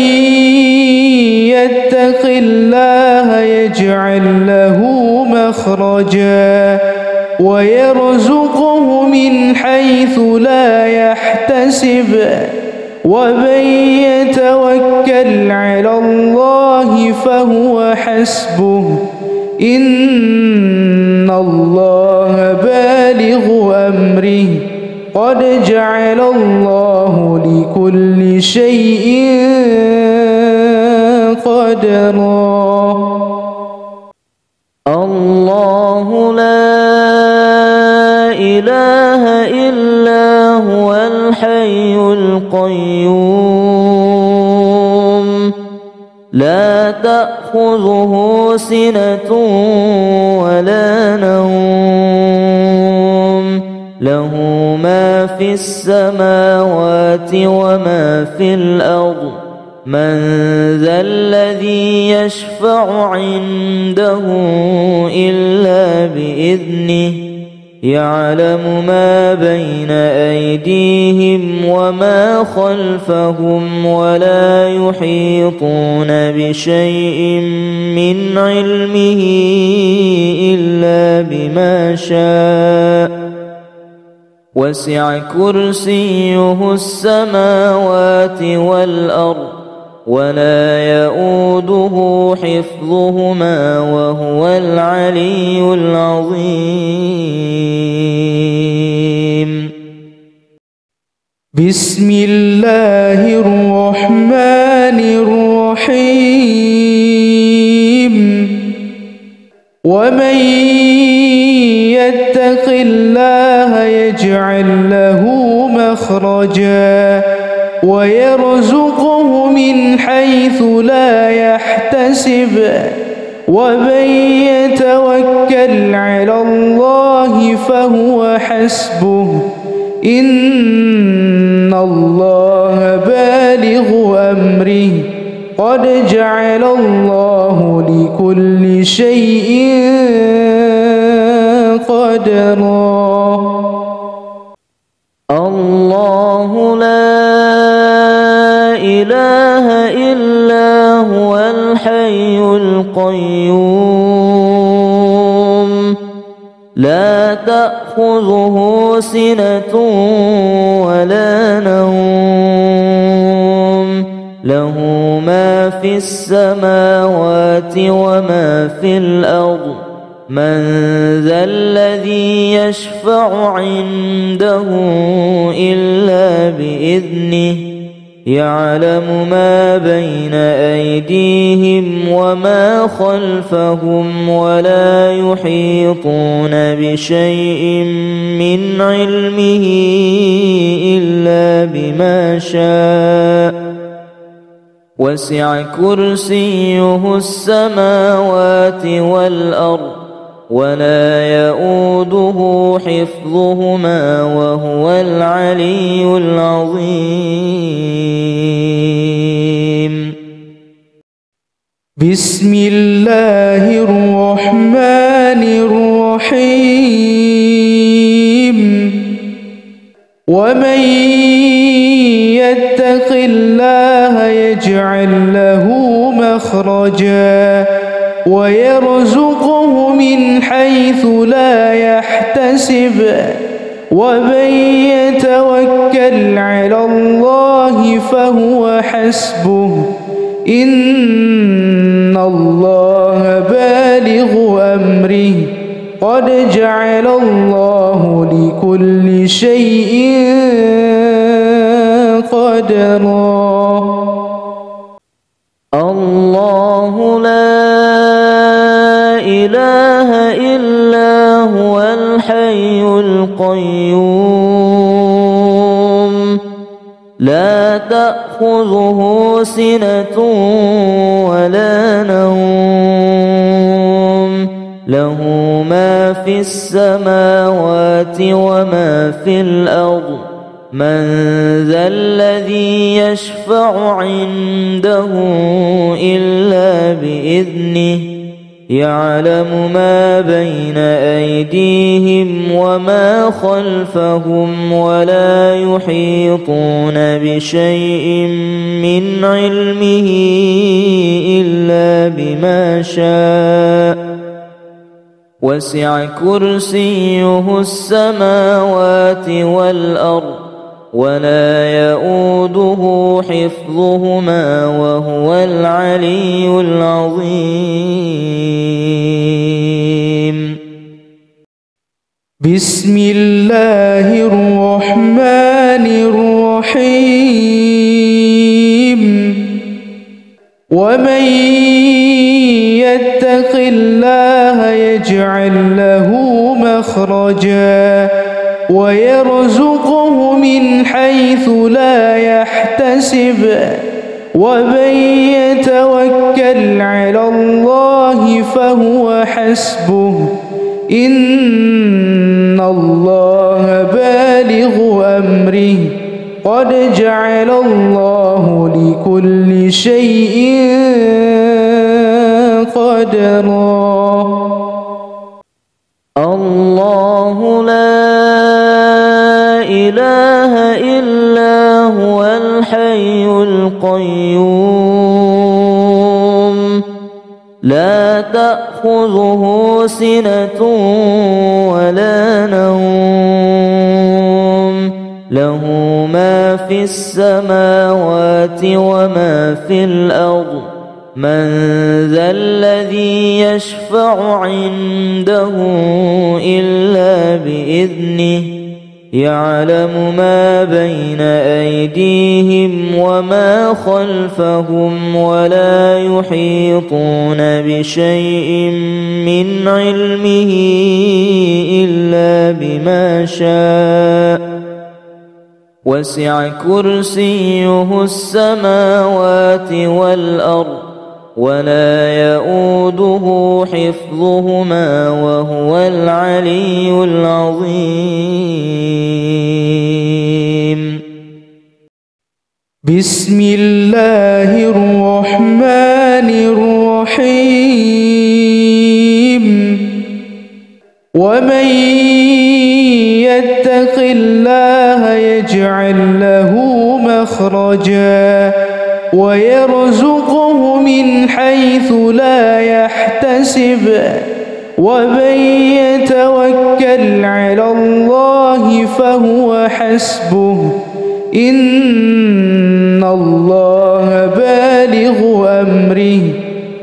يتق الله يجعل له مخرجا ويرزقه من حيث لا يحتسب ومن يتوكل على الله فهو حسبه إن الله بالغ أمره قد جعل الله لكل شيء قدرا. الله لا إله إلا هو الحي القيوم لا تأخذه سنة ولا نوم له ما في السماوات وما في الأرض من ذا الذي يشفع عنده إلا بإذنه يعلم ما بين أيديهم وما خلفهم ولا يحيطون بشيء من علمه إلا بما شاء وسع كرسيه السماوات والأرض ولا يؤوده حفظهما وهو العلي العظيم. بسم الله الرحمن الرحيم. ومن يتق الله يجعل له مخرجا ويرزقه من حيث لا يحتسب ومن يتوكل على الله فهو حسبه إن الله بالغ أمره قد جعل الله لكل شيء قدرا. الله لا إله إلا هو الحي القيوم لا تأخذه سنة ولا نوم له ما في السماوات وما في الأرض من ذا الذي يشفع عنده إلا بإذنه يعلم ما بين أيديهم وما خلفهم ولا يحيطون بشيء من علمه إلا بما شاء وسع كرسيه السماوات والأرض ولا يؤوده حفظهما وهو العلي العظيم. بسم الله الرحمن الرحيم. ومن يتق الله يجعل له مخرجا ويرزقه من حيث لا يحتسب ومن يتوكل على الله فهو حسبه إن الله بالغ قد جعل الله لكل شيء قدرا. الله لا إله إلا هو الحي القيوم لا تأخذه سنة ولا نوم له ما في السماوات وما في الأرض من ذا الذي يشفع عنده إلا بإذنه يعلم ما بين أيديهم وما خلفهم ولا يحيطون بشيء من علمه إلا بما شاء وسع كرسيه السماوات والأرض ولا يؤوده حفظهما وهو العلي العظيم. بسم الله الرحمن الرحيم. ومن يتق الله يجعل له مخرجا ويرزقه من حيث لا يحتسب ومن يتوكل على الله فهو حسبه إن الله بالغ أمره قد جعل الله لكل شيء قدرا. الله لا إله إلا هو الحي القيوم لا تأخذه سنة ولا نوم له ما في السماوات وما في الأرض من ذا الذي يشفع عنده إلا بإذنه يعلم ما بين أيديهم وما خلفهم ولا يحيطون بشيء من علمه إلا بما شاء وسع كرسيه السماوات والأرض ولا يؤوده حفظهما وهو العلي العظيم. بسم الله الرحمن الرحيم. ومن يتق الله يجعل له مخرجا ويرزقه من حيث لا يحتسب ومن يتوكل على الله فهو حسبه إن الله بالغ أمره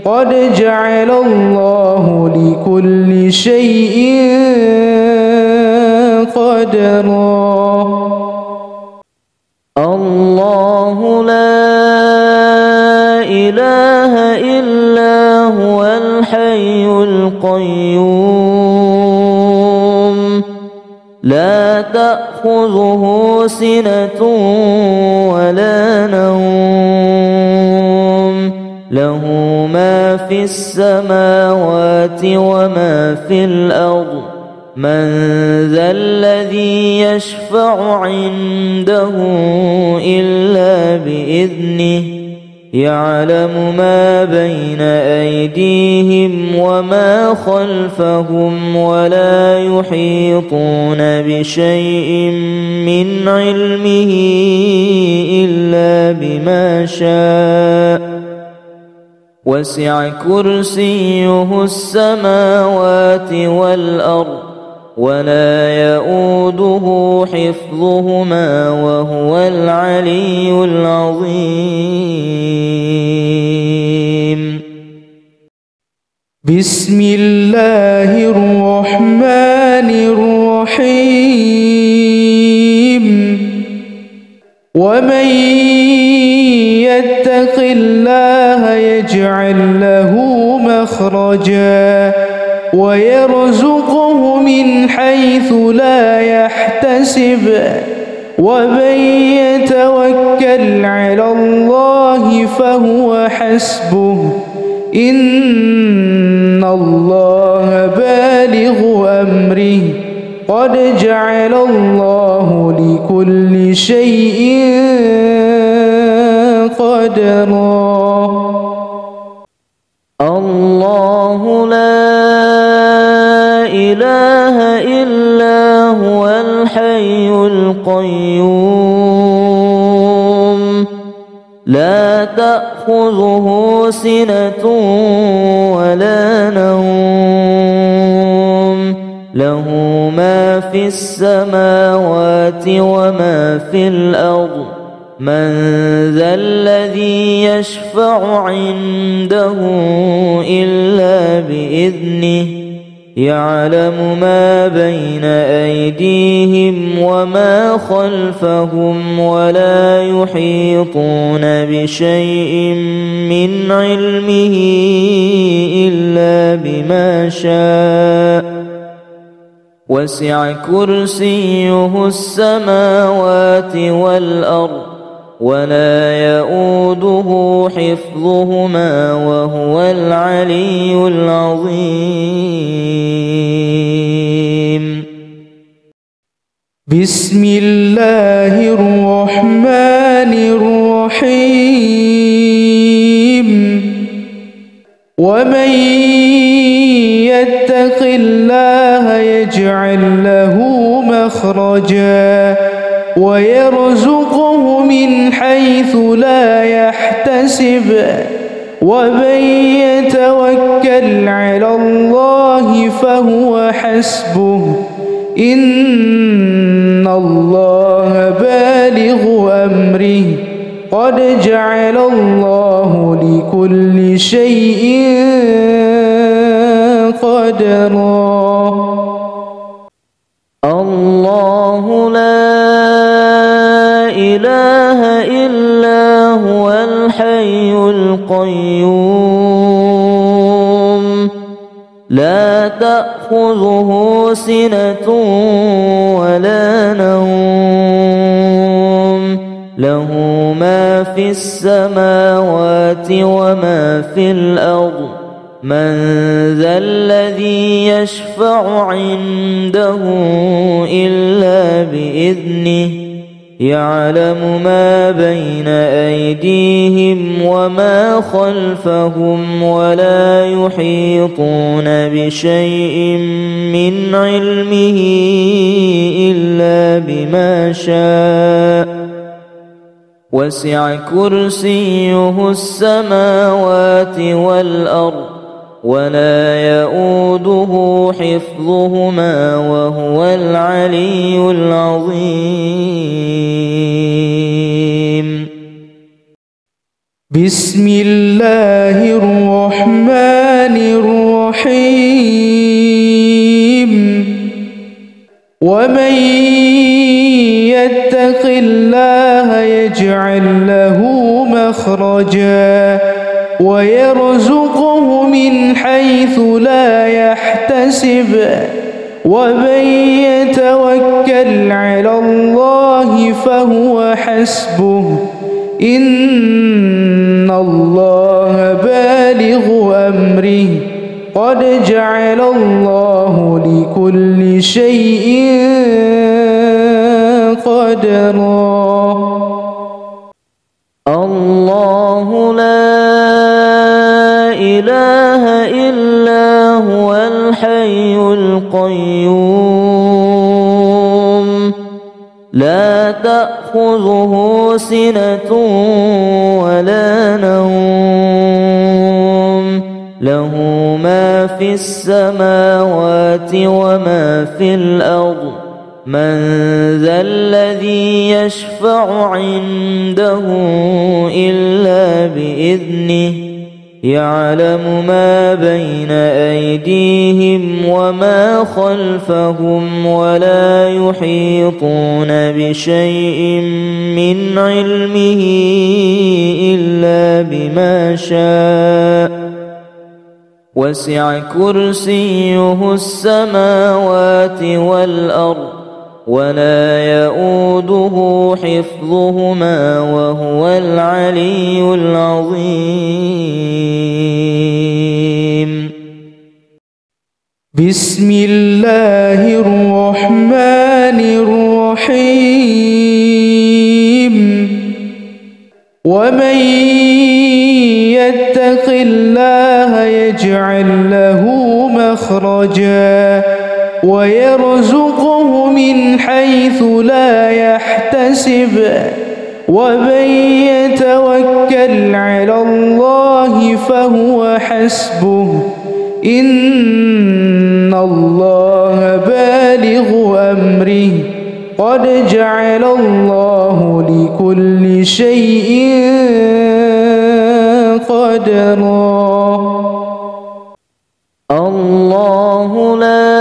قد جعل الله لكل شيء قدرا. الله لا إله إلا هو الحي القيوم لا تأخذه سنة ولا نوم له ما في السماوات وما في الأرض من ذا الذي يشفع عنده إلا بإذنه يعلم ما بين أيديهم وما خلفهم ولا يحيطون بشيء من علمه إلا بما شاء وسع كرسيه السماوات والأرض ولا يؤوده حفظهما وهو العلي العظيم. بسم الله الرحمن الرحيم ومن يتق الله يجعل له مخرجا ويرزقه من حيث لا يحتسب ومن يتوكل على الله فهو حسبه إن الله بالغ أمره قد جعل الله لكل شيء قدرا الله لا إله إلا هو الحي القيوم لا تأخذه سنة ولا نوم له ما في السماوات وما في الأرض من ذا الذي يشفع عنده إلا بإذنه يعلم ما بين أيديهم وما خلفهم ولا يحيطون بشيء من علمه إلا بما شاء وسع كرسيه السماوات والأرض ولا يؤوده حفظهما وهو العلي العظيم بسم الله الرحمن الرحيم ومن يتق الله يجعل له مخرجا ويرزقه من حيث لا يحتسب ومن يتوكل على الله فهو حسبه إن الله بالغ أمره قد جعل الله لكل شيء قدرا الله لا إله إلا هو الحي القيوم لا تأخذه سنة ولا نوم له ما في السماوات وما في الأرض من ذا الذي يشفع عنده إلا بإذنه يعلم ما بين أيديهم وما خلفهم ولا يحيطون بشيء من علمه إلا بما شاء وسع كرسيه السماوات والأرض ولا يؤوده حفظهما وهو العلي العظيم بسم الله الرحمن الرحيم ومن يتق الله يجعل له مخرجا ويرزقه من حيث لا يحتسب ومن يتوكل على الله فهو حسبه إن الله بالغ أمره قد جعل الله لكل شيء قدرا الله لا إله إلا هو الحي القيوم لا تأخذه سنة ولا نوم له ما في السماوات وما في الأرض من ذا الذي يشفع عنده إلا بإذنه يعلم ما بين أيديهم وما خلفهم ولا يحيطون بشيء من علمه إلا بما شاء وسع كرسيه السماوات والأرض ولا يؤوده حفظهما وهو العلي العظيم. بسم الله الرحمن الرحيم. ومن يتق الله يجعل له مخرجا ويرزقه من حيث لا يحتسب ومن يتوكل على الله فهو حسبه إن الله بالغ أمره قد جعل الله لكل شيء قدرا. الله لا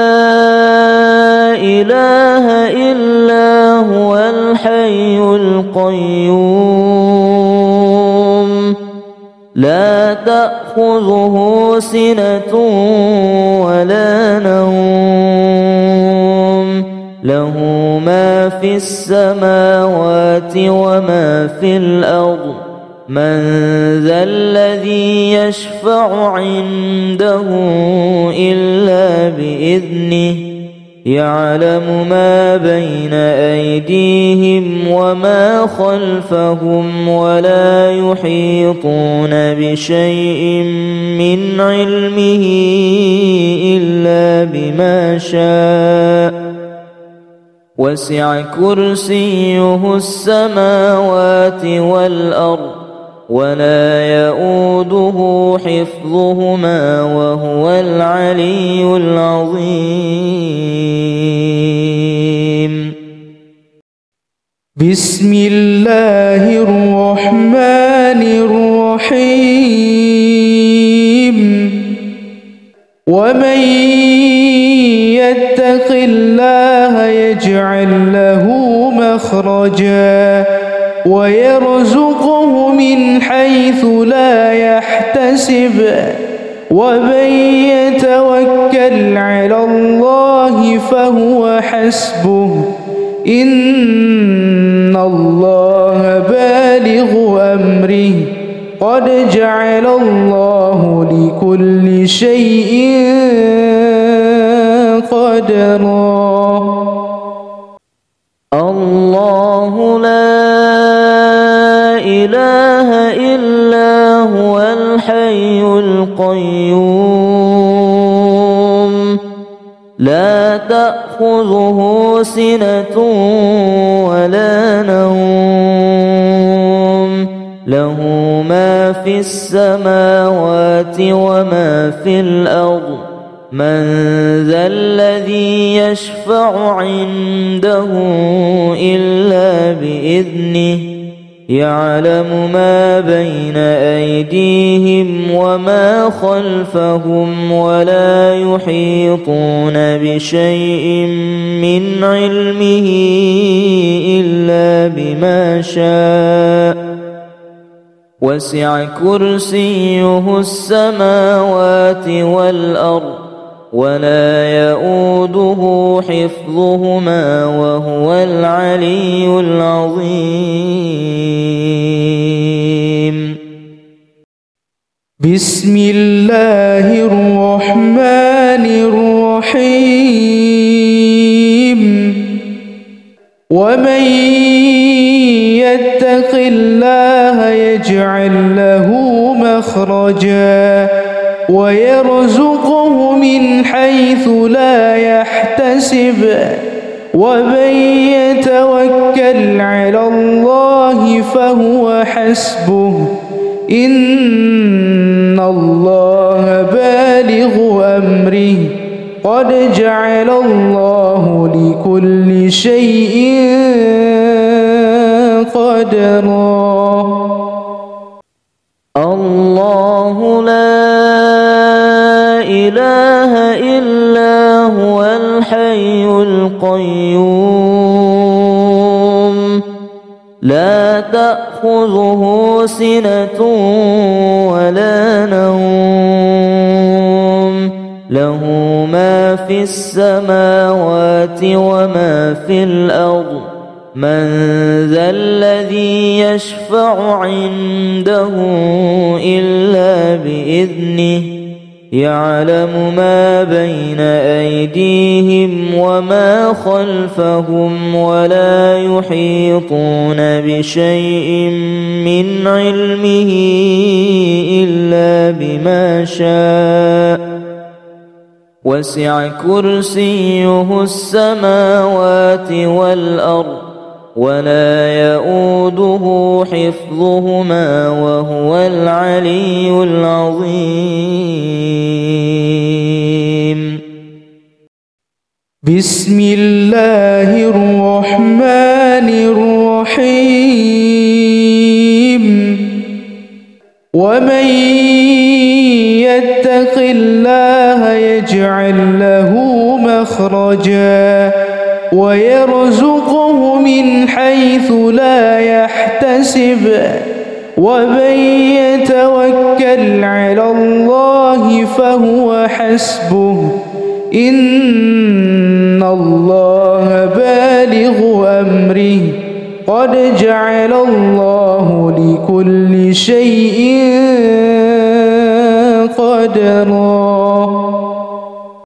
إله إلا هو الحي القيوم لا تأخذه سنة ولا نوم له ما في السماوات وما في الأرض من ذا الذي يشفع عنده إلا بإذنه يعلم ما بين أيديهم وما خلفهم ولا يحيطون بشيء من علمه إلا بما شاء وسع كرسيه السماوات والأرض ولا يؤوده حفظهما وهو العلي العظيم. بسم الله الرحمن الرحيم. ومن يتق الله يجعل له مخرجا ويرزقه من حيث لا يحتسب ومن يتوكل على الله فهو حسبه إن الله بالغ أمره قد جعل الله لكل شيء قدرا. الله لا إله إلا هو الحي القيوم لا تأخذه سنة ولا نوم له ما في السماوات وما في الأرض من ذا الذي يشفع عنده إلا بإذنه يعلم ما بين أيديهم وما خلفهم ولا يحيطون بشيء من علمه إلا بما شاء وسع كرسيه السماوات والأرض ولا يؤوده حفظهما وهو العلي العظيم. بسم الله الرحمن الرحيم. ومن يتق الله يجعل له مخرجا ويرزقه من حيث لا يحتسب ومن يتوكل على الله فهو حسبه إن الله بالغ أمره قد جعل الله لكل شيء قدرا. الله لا إله إلا هو الحي القيوم لا تأخذه سنة ولا نوم له ما في السماوات وما في الأرض من ذا الذي يشفع عنده إلا بإذنه يعلم ما بين أيديهم وما خلفهم ولا يحيطون بشيء من علمه إلا بما شاء وسع كرسيه السماوات والأرض ولا يؤوده حفظهما وهو العلي العظيم. بسم الله الرحمن الرحيم. ومن يتق الله يجعل له مخرجا ويرزقه من حيث لا يحتسب ومن يتوكل على الله فهو حسبه إن الله بالغ أمره قد جعل الله لكل شيء قدرا.